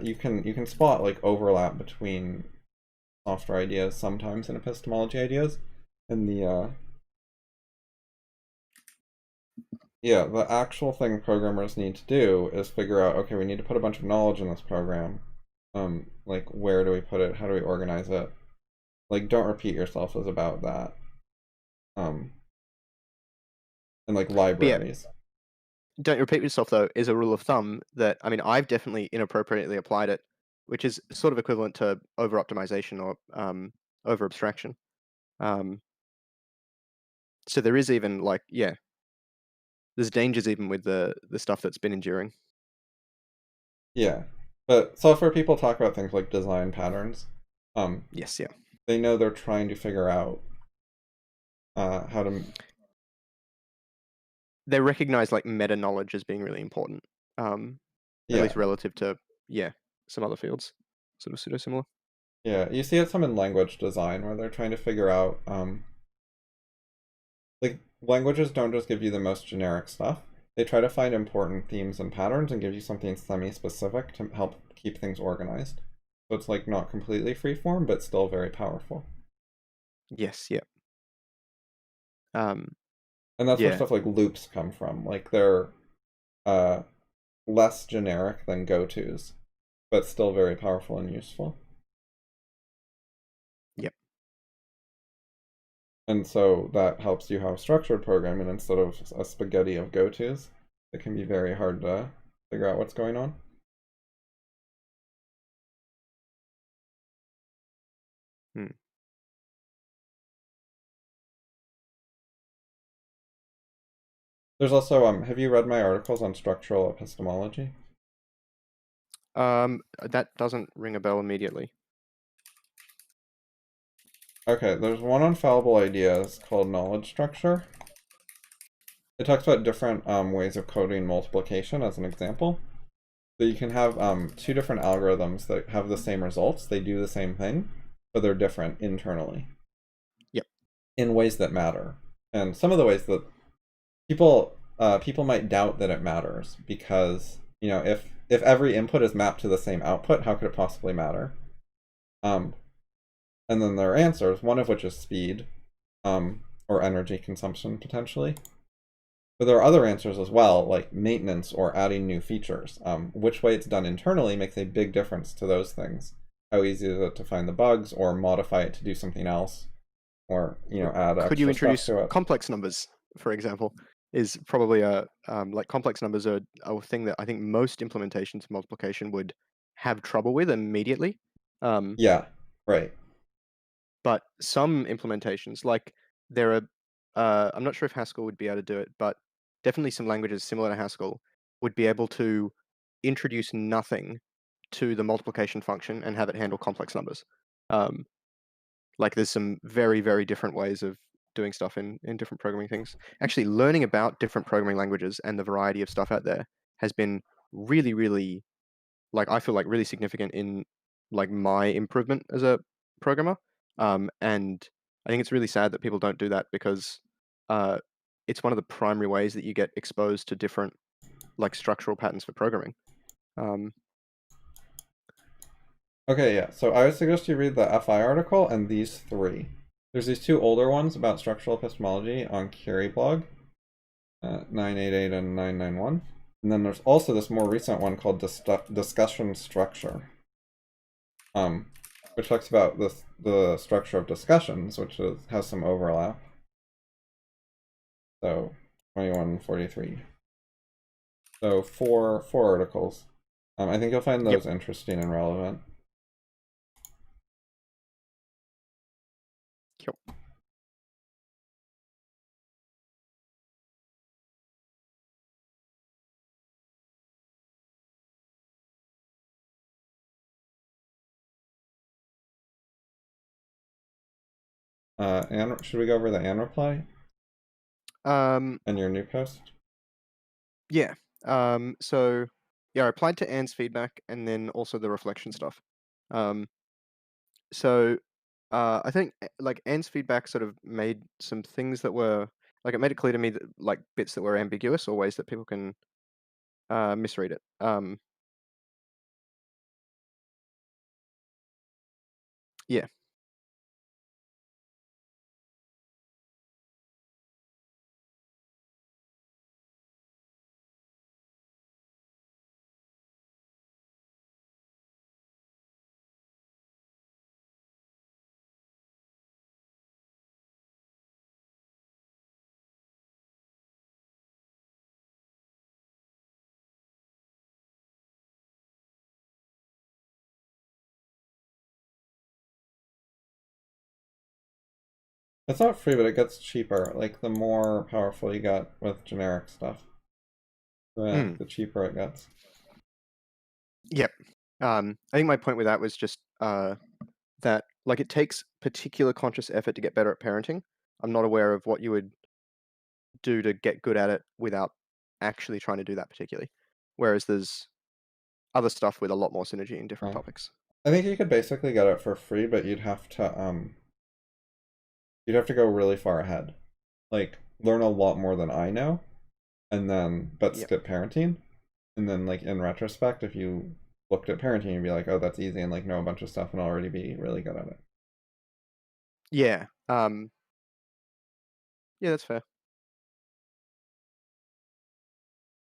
you can spot like overlap between software ideas sometimes and epistemology ideas, and the actual thing programmers need to do is figure out, okay, we need to put a bunch of knowledge in this program. Like, where do we put it? How do we organize it? Like, don't repeat yourself is about that. And like libraries. Don't repeat yourself, though, is a rule of thumb that, I mean, I've definitely inappropriately applied it, which is sort of equivalent to over-optimization or over-abstraction. So there is even, like, yeah, there's dangers even with the stuff that's been enduring. Yeah, but software people talk about things like design patterns. Yes, yeah. They know they're trying to figure out how to... They recognize, like, meta-knowledge as being really important, at least relative to, some other fields, sort of pseudo-similar. Yeah, you see it some in language design, where they're trying to figure out... like, languages don't just give you the most generic stuff. They try to find important themes and patterns and give you something semi-specific to help keep things organized. So it's like not completely freeform, but still very powerful. Yes, yeah. And that's where stuff like loops come from. Like, they're less generic than go-tos, but still very powerful and useful. Yep. And so that helps you have structured programming instead of a spaghetti of go-tos. It can be very hard to figure out what's going on. There's also, have you read my articles on structural epistemology? That doesn't ring a bell immediately. Okay, there's one on fallible ideas called knowledge structure. It talks about different ways of coding multiplication as an example. So you can have two different algorithms that have the same results. They do the same thing, but they're different internally. Yep. In ways that matter. And some of the ways that people might doubt that it matters because, if every input is mapped to the same output, how could it possibly matter? And then there are answers, one of which is speed, or energy consumption potentially. But there are other answers as well, like maintenance or adding new features. Which way it's done internally makes a big difference to those things. How easy is it to find the bugs or modify it to do something else, or add extra Could you introduce stuff to it. complex numbers, for example? Is probably like complex numbers are a thing that I think most implementations of multiplication would have trouble with immediately. Yeah, right. But some implementations, like there are, I'm not sure if Haskell would be able to do it, but definitely some languages similar to Haskell would be able to introduce nothing to the multiplication function and have it handle complex numbers. Like there's some very, very different ways of doing stuff in different programming things. Actually, learning about different programming languages and the variety of stuff out there has been really, really, like I feel like really significant in like my improvement as a programmer. And I think it's really sad that people don't do that because it's one of the primary ways that you get exposed to different like structural patterns for programming. Okay, yeah. So I would suggest you read the FI article and these three. There's these two older ones about structural epistemology on Curie blog. 988 and 991. And then there's also this more recent one called discussion structure, um, which talks about the structure of discussions, which has some overlap. So 2143. So four articles. I think you'll find Yep. those interesting and relevant. Cool. And should we go over the and reply Um, and your new post? yeah. So yeah, I applied to Anne's feedback and then also the reflection stuff. Um, so I think like Anne's feedback sort of made some things that were like it made it clear to me that like bits that were ambiguous or ways that people can misread it. Yeah. It's not free, but it gets cheaper. Like the more powerful you get with generic stuff, Mm. the cheaper it gets. Yep. I think my point with that was just that like it takes particular conscious effort to get better at parenting. I'm not aware of what you would do to get good at it without actually trying to do that particularly. Whereas there's other stuff with a lot more synergy in different Uh, topics. I think you could basically get it for free, but you'd have to go really far ahead. Like learn a lot more than I know, and then but Yep. skip parenting. And then like in retrospect, if you looked at parenting, you'd be like, oh, that's easy, and like know a bunch of stuff and already be really good at it. Yeah. Yeah, that's fair.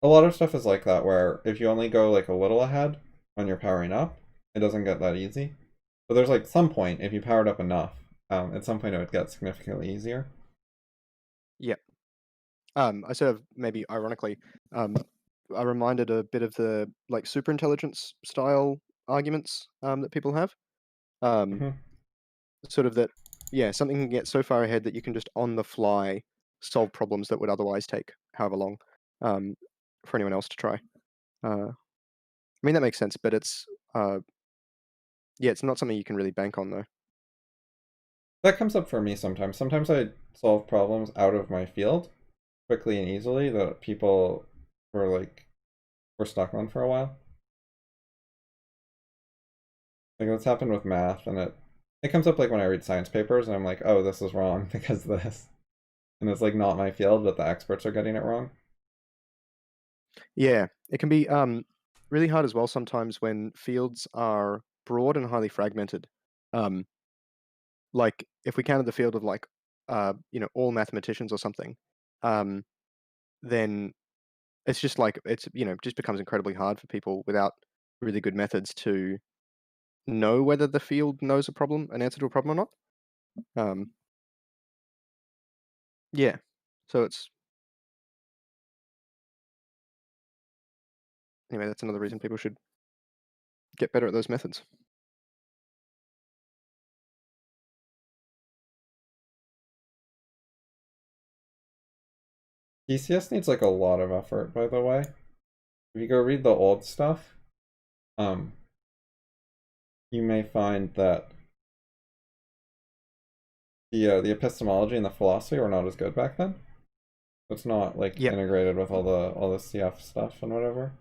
A lot of stuff is like that, where if you only go like a little ahead when you're powering up, it doesn't get that easy. But there's like some point, if you powered up enough, at some point it would get significantly easier. Yep. I sort of maybe ironically, I reminded a bit of the like super intelligence style arguments that people have. Um, Hmm. sort of that, yeah, something can get so far ahead that you can just on the fly solve problems that would otherwise take however long um, for anyone else to try. I mean that makes sense, but it's uh, yeah, it's not something you can really bank on though. That comes up for me sometimes. Sometimes I solve problems out of my field quickly and easily that people were like were stuck on for a while. Like what's happened with math, and it comes up like when I read science papers, and I'm like, oh, this is wrong because of this, and it's like not my field, but the experts are getting it wrong. Yeah, it can be really hard as well sometimes when fields are broad and highly fragmented. Um, like if we counted the field of like all mathematicians or something, um, then it's just like it's just becomes incredibly hard for people without really good methods to know whether the field knows an answer to a problem or not. Um, yeah, so it's anyway. That's another reason people should get better at those methods. DCS needs like a lot of effort, by the way. If you go read the old stuff, um, you may find that the epistemology and the philosophy were not as good back then. It's not like Yep. integrated with all the CF stuff and whatever.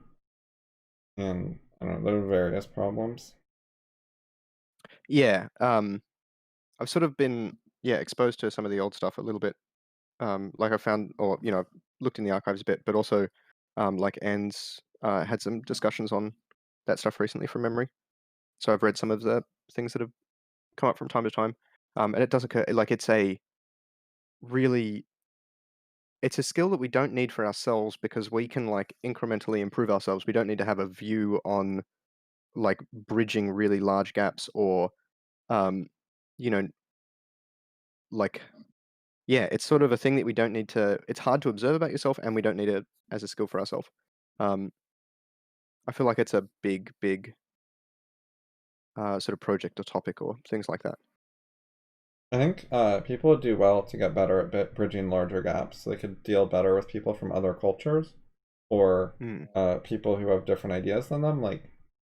And I don't know, there are various problems. Yeah. I've sort of been exposed to some of the old stuff a little bit. Like I found, or looked in the archives a bit, but also like Anne's had some discussions on that stuff recently from memory. So I've read some of the things that have come up from time to time, and it does occur like it's a really it's a skill that we don't need for ourselves because we can like incrementally improve ourselves. We don't need to have a view on like bridging really large gaps or um, you know, like yeah, it's sort of a thing that we don't need to. It's hard to observe about yourself, and we don't need it as a skill for ourselves. Um, I feel like it's a big sort of project or topic or things like that. I think people would do well to get better at bridging larger gaps. They could deal better with people from other cultures or Mm. people who have different ideas than them. Like,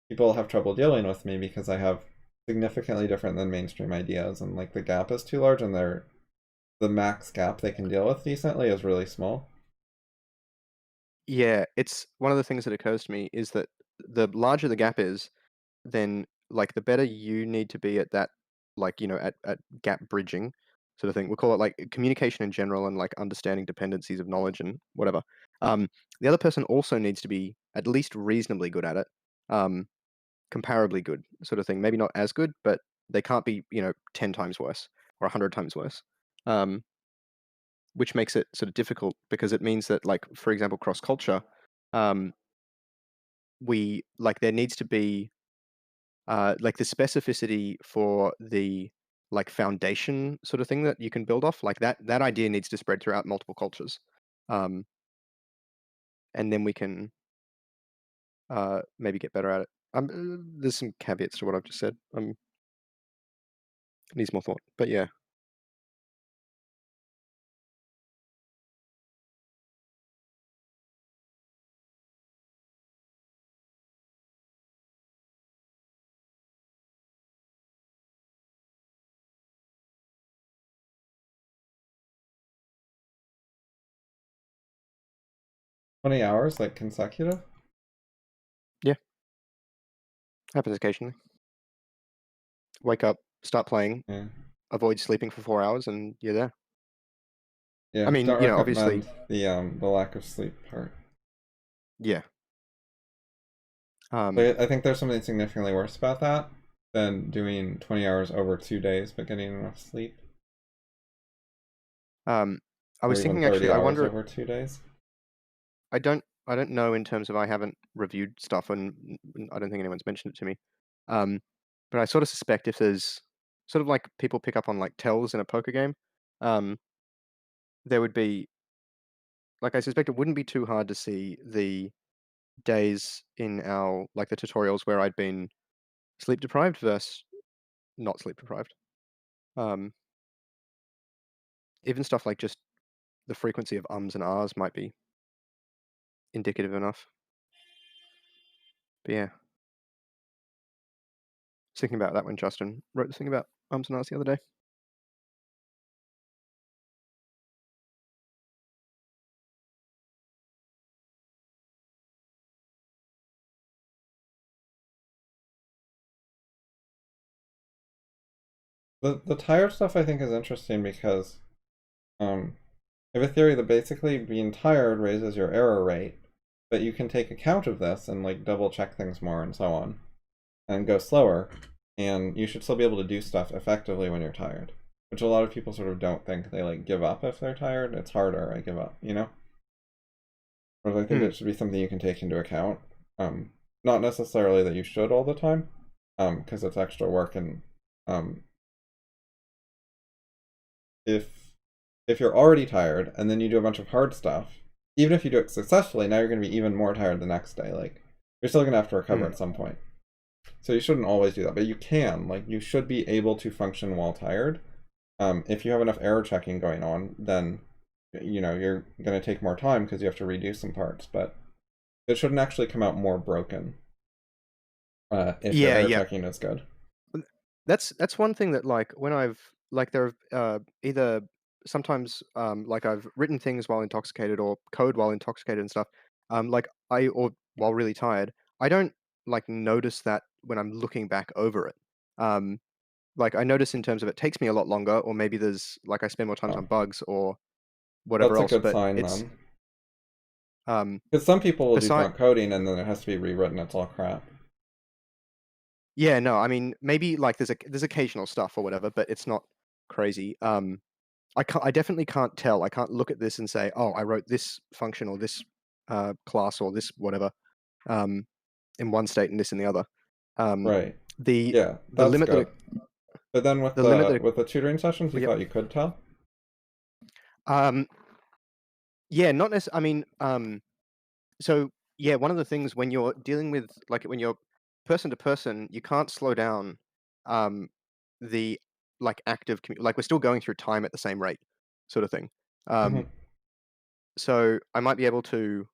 people have trouble dealing with me because I have significantly different than mainstream ideas, and like the gap is too large, and the max gap they can deal with decently is really small. Yeah, it's one of the things that occurs to me is that the larger the gap is, then like the better you need to be at that, like, at gap bridging sort of thing. We'll call it like communication in general and like understanding dependencies of knowledge and whatever. Um, the other person also needs to be at least reasonably good at it, comparably good sort of thing. Maybe not as good, but they can't be, 10 times worse or 100 times worse. Which makes it sort of difficult because it means that, like, for example, cross culture, um, we like there needs to be like the specificity for the like foundation sort of thing that you can build off. Like that idea needs to spread throughout multiple cultures, um, and then we can maybe get better at it. There's some caveats to what I've just said. Needs more thought, but yeah. 20 hours, like consecutive? Yeah, happens occasionally. Wake up, start playing, Yeah. avoid sleeping for 4 hours, and you're there. I Yeah. mean, Don't obviously, recommend the lack of sleep part. yeah. But I think there's something significantly worse about that than doing 20 hours over 2 days but getting enough sleep. Um, I Or was even thinking 30 actually, I hours wonder. over 2 days. I don't know in terms of I haven't reviewed stuff, and I don't think anyone's mentioned it to me. Um, but I sort of suspect if there's sort of like people pick up on like tells in a poker game, um, there would be like I suspect it wouldn't be too hard to see the days in our like the tutorials where I'd been sleep deprived versus not sleep deprived. Um, even stuff like just the frequency of ums and ahs might be indicative enough. But yeah, I was thinking about that when Justin wrote the thing about ums and ahs the other day. The tired stuff I think is interesting because um, I have a theory that basically being tired raises your error rate, but you can take account of this and like double check things more and so on, and go slower, and you should still be able to do stuff effectively when you're tired, which a lot of people sort of don't think. They like give up if they're tired. It's harder, I give up, you know? Whereas I think Hmm. it should be something you can take into account. Not necessarily that you should all the time, because it's extra work, and um, if if you're already tired and then you do a bunch of hard stuff, even if you do it successfully, now you're going to be even more tired the next day. Like, you're still going to have to recover Hmm. at some point. So you shouldn't always do that, but you can. Like, you should be able to function while tired. If you have enough error checking going on, then you're going to take more time because you have to redo some parts, but it shouldn't actually come out more broken if your Yeah, error yeah. checking is good. That's one thing that like when I've like there have either sometimes like I've written things while intoxicated or code while intoxicated and stuff. Like I or while really tired. I don't like notice that when I'm looking back over it. Um, like I notice in terms of it takes me a lot longer, or maybe there's like I spend more times Oh, on bugs or whatever that's a else. good But sign it's then. um Because some people will do beside drunk coding and then it has to be rewritten. It's all crap. yeah, no, I mean maybe like there's occasional stuff or whatever, but it's not crazy. I definitely can't tell. I can't look at this and say, oh, I wrote this function or this class or this whatever in one state and this in the other. Um, Right. the Yeah, the that's limit that good. But then with the limit that the tutoring sessions, you yep. thought you could tell? Yeah, not necessarily. I mean, so yeah, one of the things when you're dealing with like when you're person to person, you can't slow down um, the like like we're still going through time at the same rate, sort of thing. Um, Hmm. so I might be able to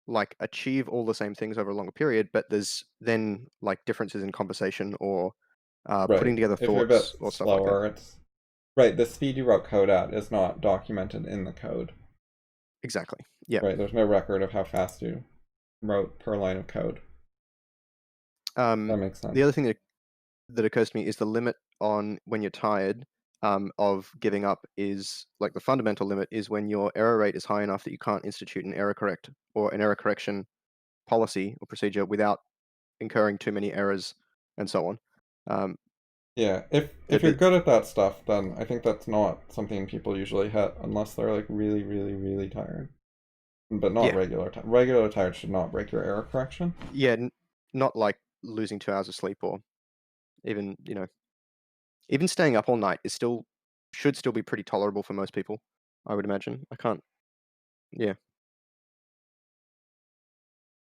like achieve all the same things over a longer period, but there's then like differences in conversation or putting Right. together If you're a bit thoughts or stuff like that. slower, it's right. The speed you wrote code at is not documented in the code. Exactly. Yeah. Right. There's no record of how fast you wrote per line of code. That makes The sense. other thing that occurs to me is the limit on when you're tired of giving up is like the fundamental limit is when your error rate is high enough that you can't institute an error correct or an error correction policy or procedure without incurring too many errors and so on. Um, Yeah. If that, you're that, good at that stuff, then I think that's not something people usually hit unless they're like really, really, really tired. But not yeah, regular time. Regular tired should not break your error correction. yeah, not like losing 2 hours of sleep or even even staying up all night is still should still be pretty tolerable for most people. I would imagine. I can't. Yeah.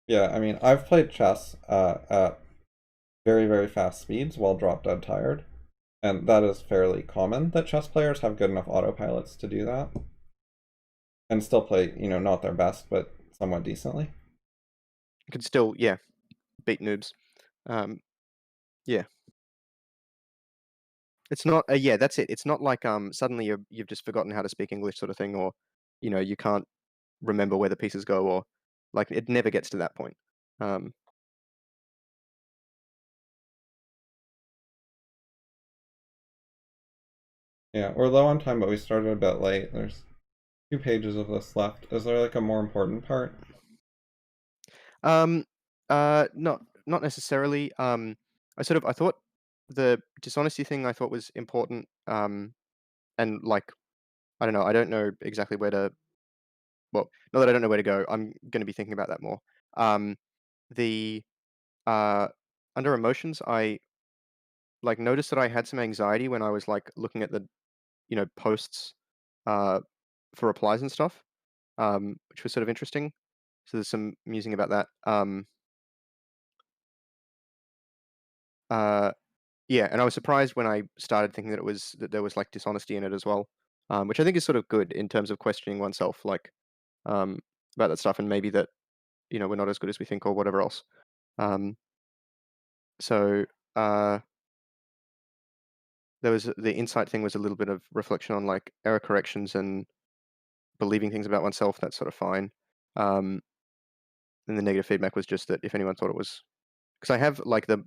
Yeah, I mean, I've played chess at very, very fast speeds while drop dead tired. And that is fairly common that chess players have good enough autopilots to do that and still play, not their best, but somewhat decently. You could still beat noobs. Um, yeah. It's not yeah, that's it. It's not like, suddenly you've just forgotten how to speak English sort of thing, or, you can't remember where the pieces go, or like, it never gets to that point. Um, Yeah, we're low on time, but we started a bit late. There's 2 pages of this left. Is there like a more important part? um, not necessarily. I thought the dishonesty thing I thought was important, and, like, I don't know exactly where to well, not that I don't know where to go, I'm gonna be thinking about that more. Um, the, uh under emotions, I, like, noticed that I had some anxiety when I was, like, looking at the posts uh, for replies and stuff, which was sort of interesting. So there's some musing about that. Uh, yeah, and I was surprised when I started thinking that there was like dishonesty in it as well, which I think is sort of good in terms of questioning oneself, like um, about that stuff, and maybe that we're not as good as we think or whatever else. Um, so uh, there was the insight thing was a little bit of reflection on like error corrections and believing things about oneself. That's sort of fine. Um, and the negative feedback was just that if anyone thought it was because I have like the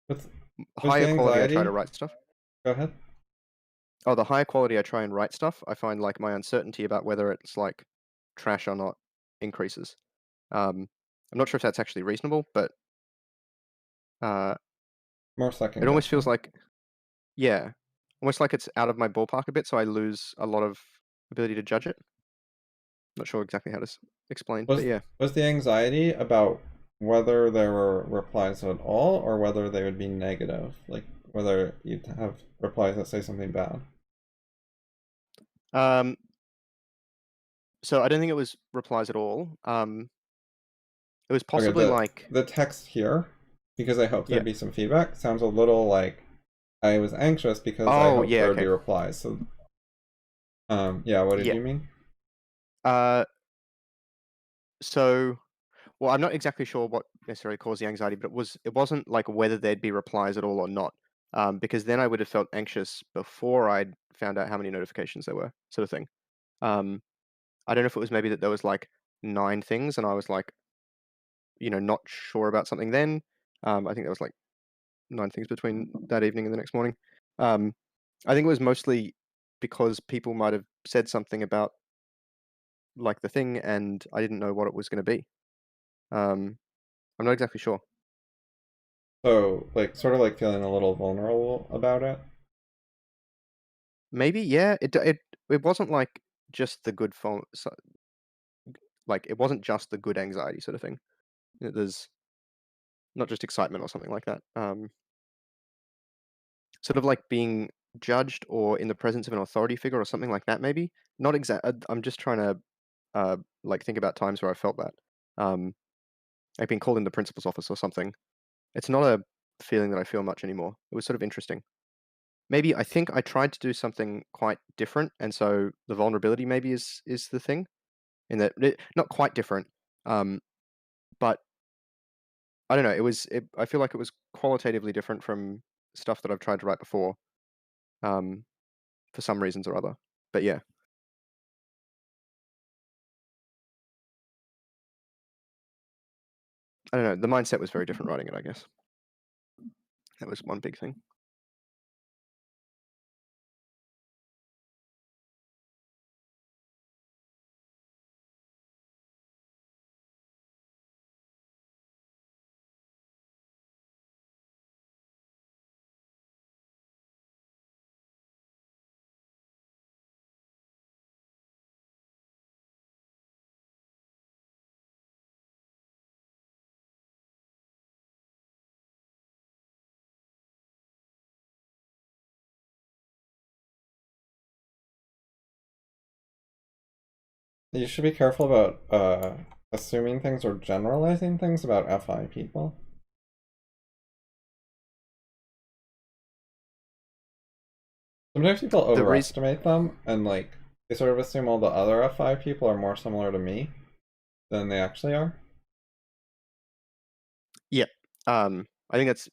What's, what's the higher quality I try to anxiety? write stuff. Go ahead. Oh, the higher quality I try and write stuff, I find like my uncertainty about whether it's like trash or not increases. I'm not sure if that's actually reasonable, but uh, More second it almost feels guessing. like yeah, almost like it's out of my ballpark a bit, so I lose a lot of ability to judge it. Not sure exactly how to explain, but Was yeah. was the anxiety about whether there were replies at all or whether they would be negative? Like whether you'd have replies that say something bad? Um, so I don't think it was replies at all. It was Okay, possibly the like the text here, because I hoped yeah. there'd be some feedback, sounds a little like I was anxious because I Oh hoped yeah, there would be okay. replies. So, yeah, what did Yeah. you mean? Uh, so well, I'm not exactly sure what necessarily caused the anxiety, but it wasn't like whether there'd be replies at all or not. Because then I would have felt anxious before I'd found out how many notifications there were, sort of thing. Um, I don't know if it was maybe that there was like 9 things and I was like, not sure about something then. I think there was like 9 things between that evening and the next morning. Um, I think it was mostly because people might have said something about like the thing and I didn't know what it was going to be. Um, I'm not exactly sure. So, like, sort of like feeling a little vulnerable about it. maybe, yeah. It wasn't like just the good form, like it wasn't just the good anxiety sort of thing. There's not just excitement or something like that. Sort of like being judged or in the presence of an authority figure or something like that, maybe. Not exact. I'm just trying to like think about times where I felt that. Um, like being called in the principal's office or something. It's not a feeling that I feel much anymore. It was sort of interesting. Maybe I think I tried to do something quite different, and so the vulnerability maybe is the thing. In that, not quite different, um, but I don't know. I feel like it was qualitatively different from stuff that I've tried to write before, um, for some reasons or other. But yeah, I don't know. The mindset was very different writing it, I guess. That was one big thing. You should be careful about assuming things or generalizing things about FI people. Sometimes people The reason, overestimate them and like they sort of assume all the other FI people are more similar to me than they actually are. yeah, I think that's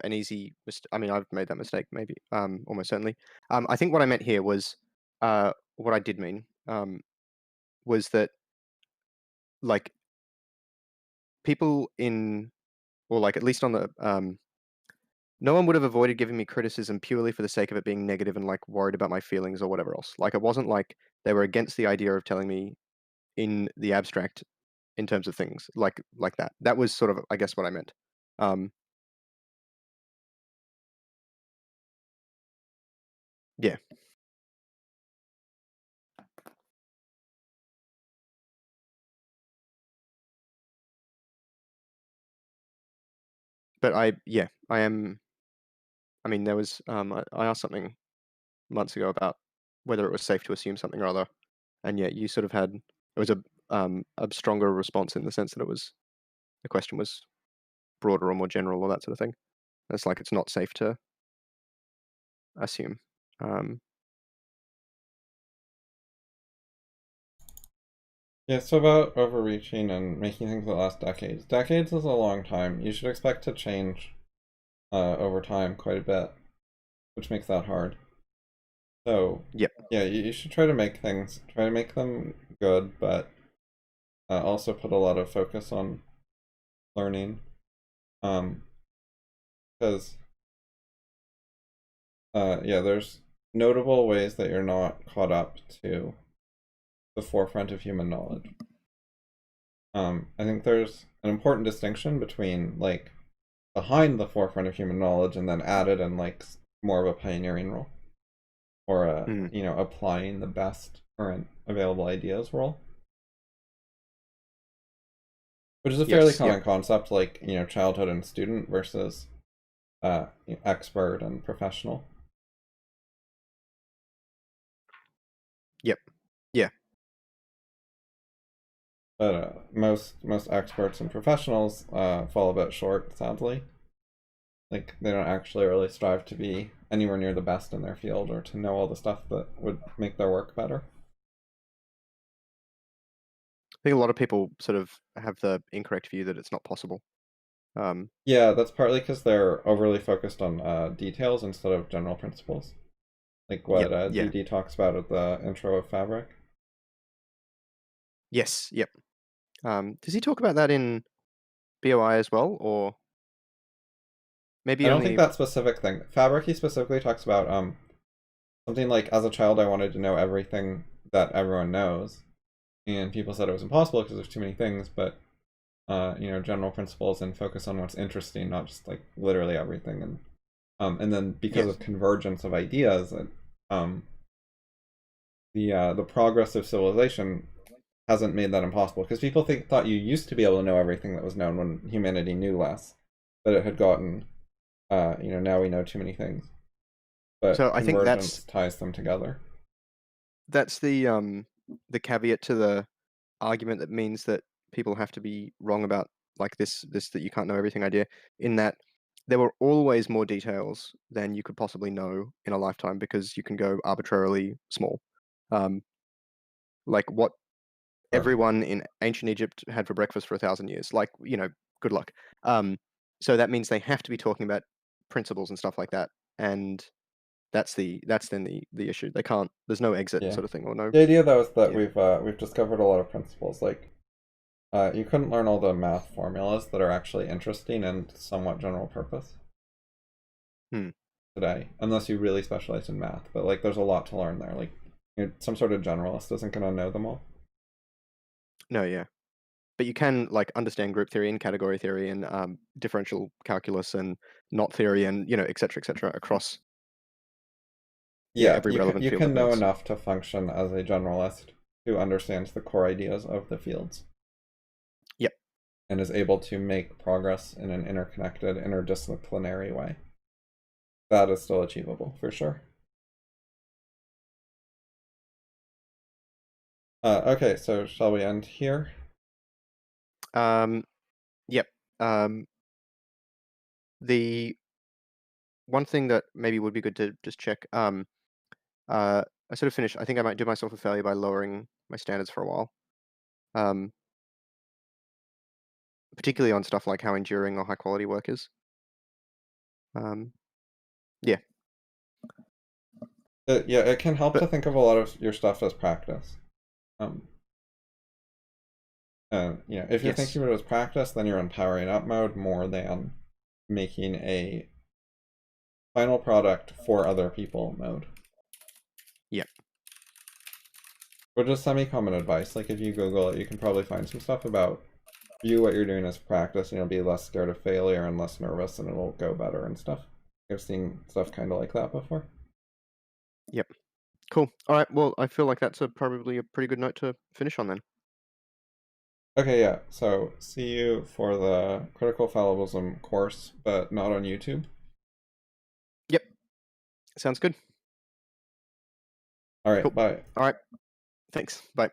an easy. I mean, I've made that mistake, maybe, almost certainly. I think what I meant here was, what I did mean, was that like people in, or like at least on the, no one would have avoided giving me criticism purely for the sake of it being negative and like worried about my feelings or whatever else. Like it wasn't like they were against the idea of telling me in the abstract in terms of things like that. That was sort of, I guess, what I meant. Um, yeah, but I am. I mean, there was I asked something months ago about whether it was safe to assume something or other, and yet you sort of had it was a stronger response in the sense that it was the question was broader or more general or that sort of thing. It's like it's not safe to assume. Um, Yeah, so about overreaching and making things that last decades. Decades is a long time. You should expect to change over time quite a bit, which makes that hard. So, yep, yeah, you should try to make them good, but also put a lot of focus on learning. Um, because, yeah, there's notable ways that you're not caught up to the forefront of human knowledge. I think there's an important distinction between, like, behind the forefront of human knowledge and then added in, like, more of a pioneering role. Or a, mm, applying the best current available ideas role. Which is a fairly yes, yep, common concept, like, childhood and student versus expert and professional. yep, yeah, But most experts and professionals fall a bit short, sadly. Like they don't actually really strive to be anywhere near the best in their field or to know all the stuff that would make their work better. I think a lot of people sort of have the incorrect view that it's not possible. Um, Yeah, that's partly because they're overly focused on details instead of general principles. Like yep, what yeah, DD talks about at the intro of Fabric. yes, yep. Does he talk about that in BOI as well, or I maybe don't think only? that specific thing. Fabric, he specifically talks about something like as a child I wanted to know everything that everyone knows, and people said it was impossible because there's too many things. But general principles and focus on what's interesting, not just like literally everything. And then because Yes, of convergence of ideas, the progress of civilization hasn't made that impossible, because people thought you used to be able to know everything that was known when humanity knew less, but it had gotten now we know too many things, but So I think convergence ties them together. that's the caveat to the argument that means that people have to be wrong about like this that you can't know everything idea, in that there were always more details than you could possibly know in a lifetime because you can go arbitrarily small. Um, like what Sure. everyone in ancient Egypt had for breakfast for 1,000 years. Like, good luck. So that means they have to be talking about principles and stuff like that, and that's then the issue. They can't. There's no exit Yeah. sort of thing, or no. The idea though is that Yeah. we've discovered a lot of principles. Like you couldn't learn all the math formulas that are actually interesting and somewhat general purpose Hmm. today, unless you really specialize in math. But like, there's a lot to learn there. Like, some sort of generalist isn't gonna know them all. No. Yeah. But you can like understand group theory and category theory and differential calculus and knot theory and et cetera, across Yeah, every relevant you field of can know maths. enough to function as a generalist who understands the core ideas of the fields Yep. and is able to make progress in an interconnected, interdisciplinary way. That is still achievable for sure. Okay, so shall we end here? Yep. Um, the one thing that maybe would be good to just check. I sort of finished. I think I might do myself a failure by lowering my standards for a while. Um, Particularly on stuff like how enduring or high quality work is. Yeah. Yeah, it can help But to think of a lot of your stuff as practice. Um, if you're yes. thinking of it as practice, then you're in powering up mode more than making a final product for other people mode. Yep. Which is semi-common advice. Like, if you Google it, you can probably find some stuff about view what you're doing as practice, and you'll be less scared of failure and less nervous, and it'll go better and stuff. I've seen stuff kind of like that before. Yep. Cool. All right. Well, I feel like that's probably a pretty good note to finish on then. Okay, yeah. So see you for the critical fallibilism course, but not on YouTube. Yep. Sounds good. All right, Cool. bye. All right. Thanks. Bye.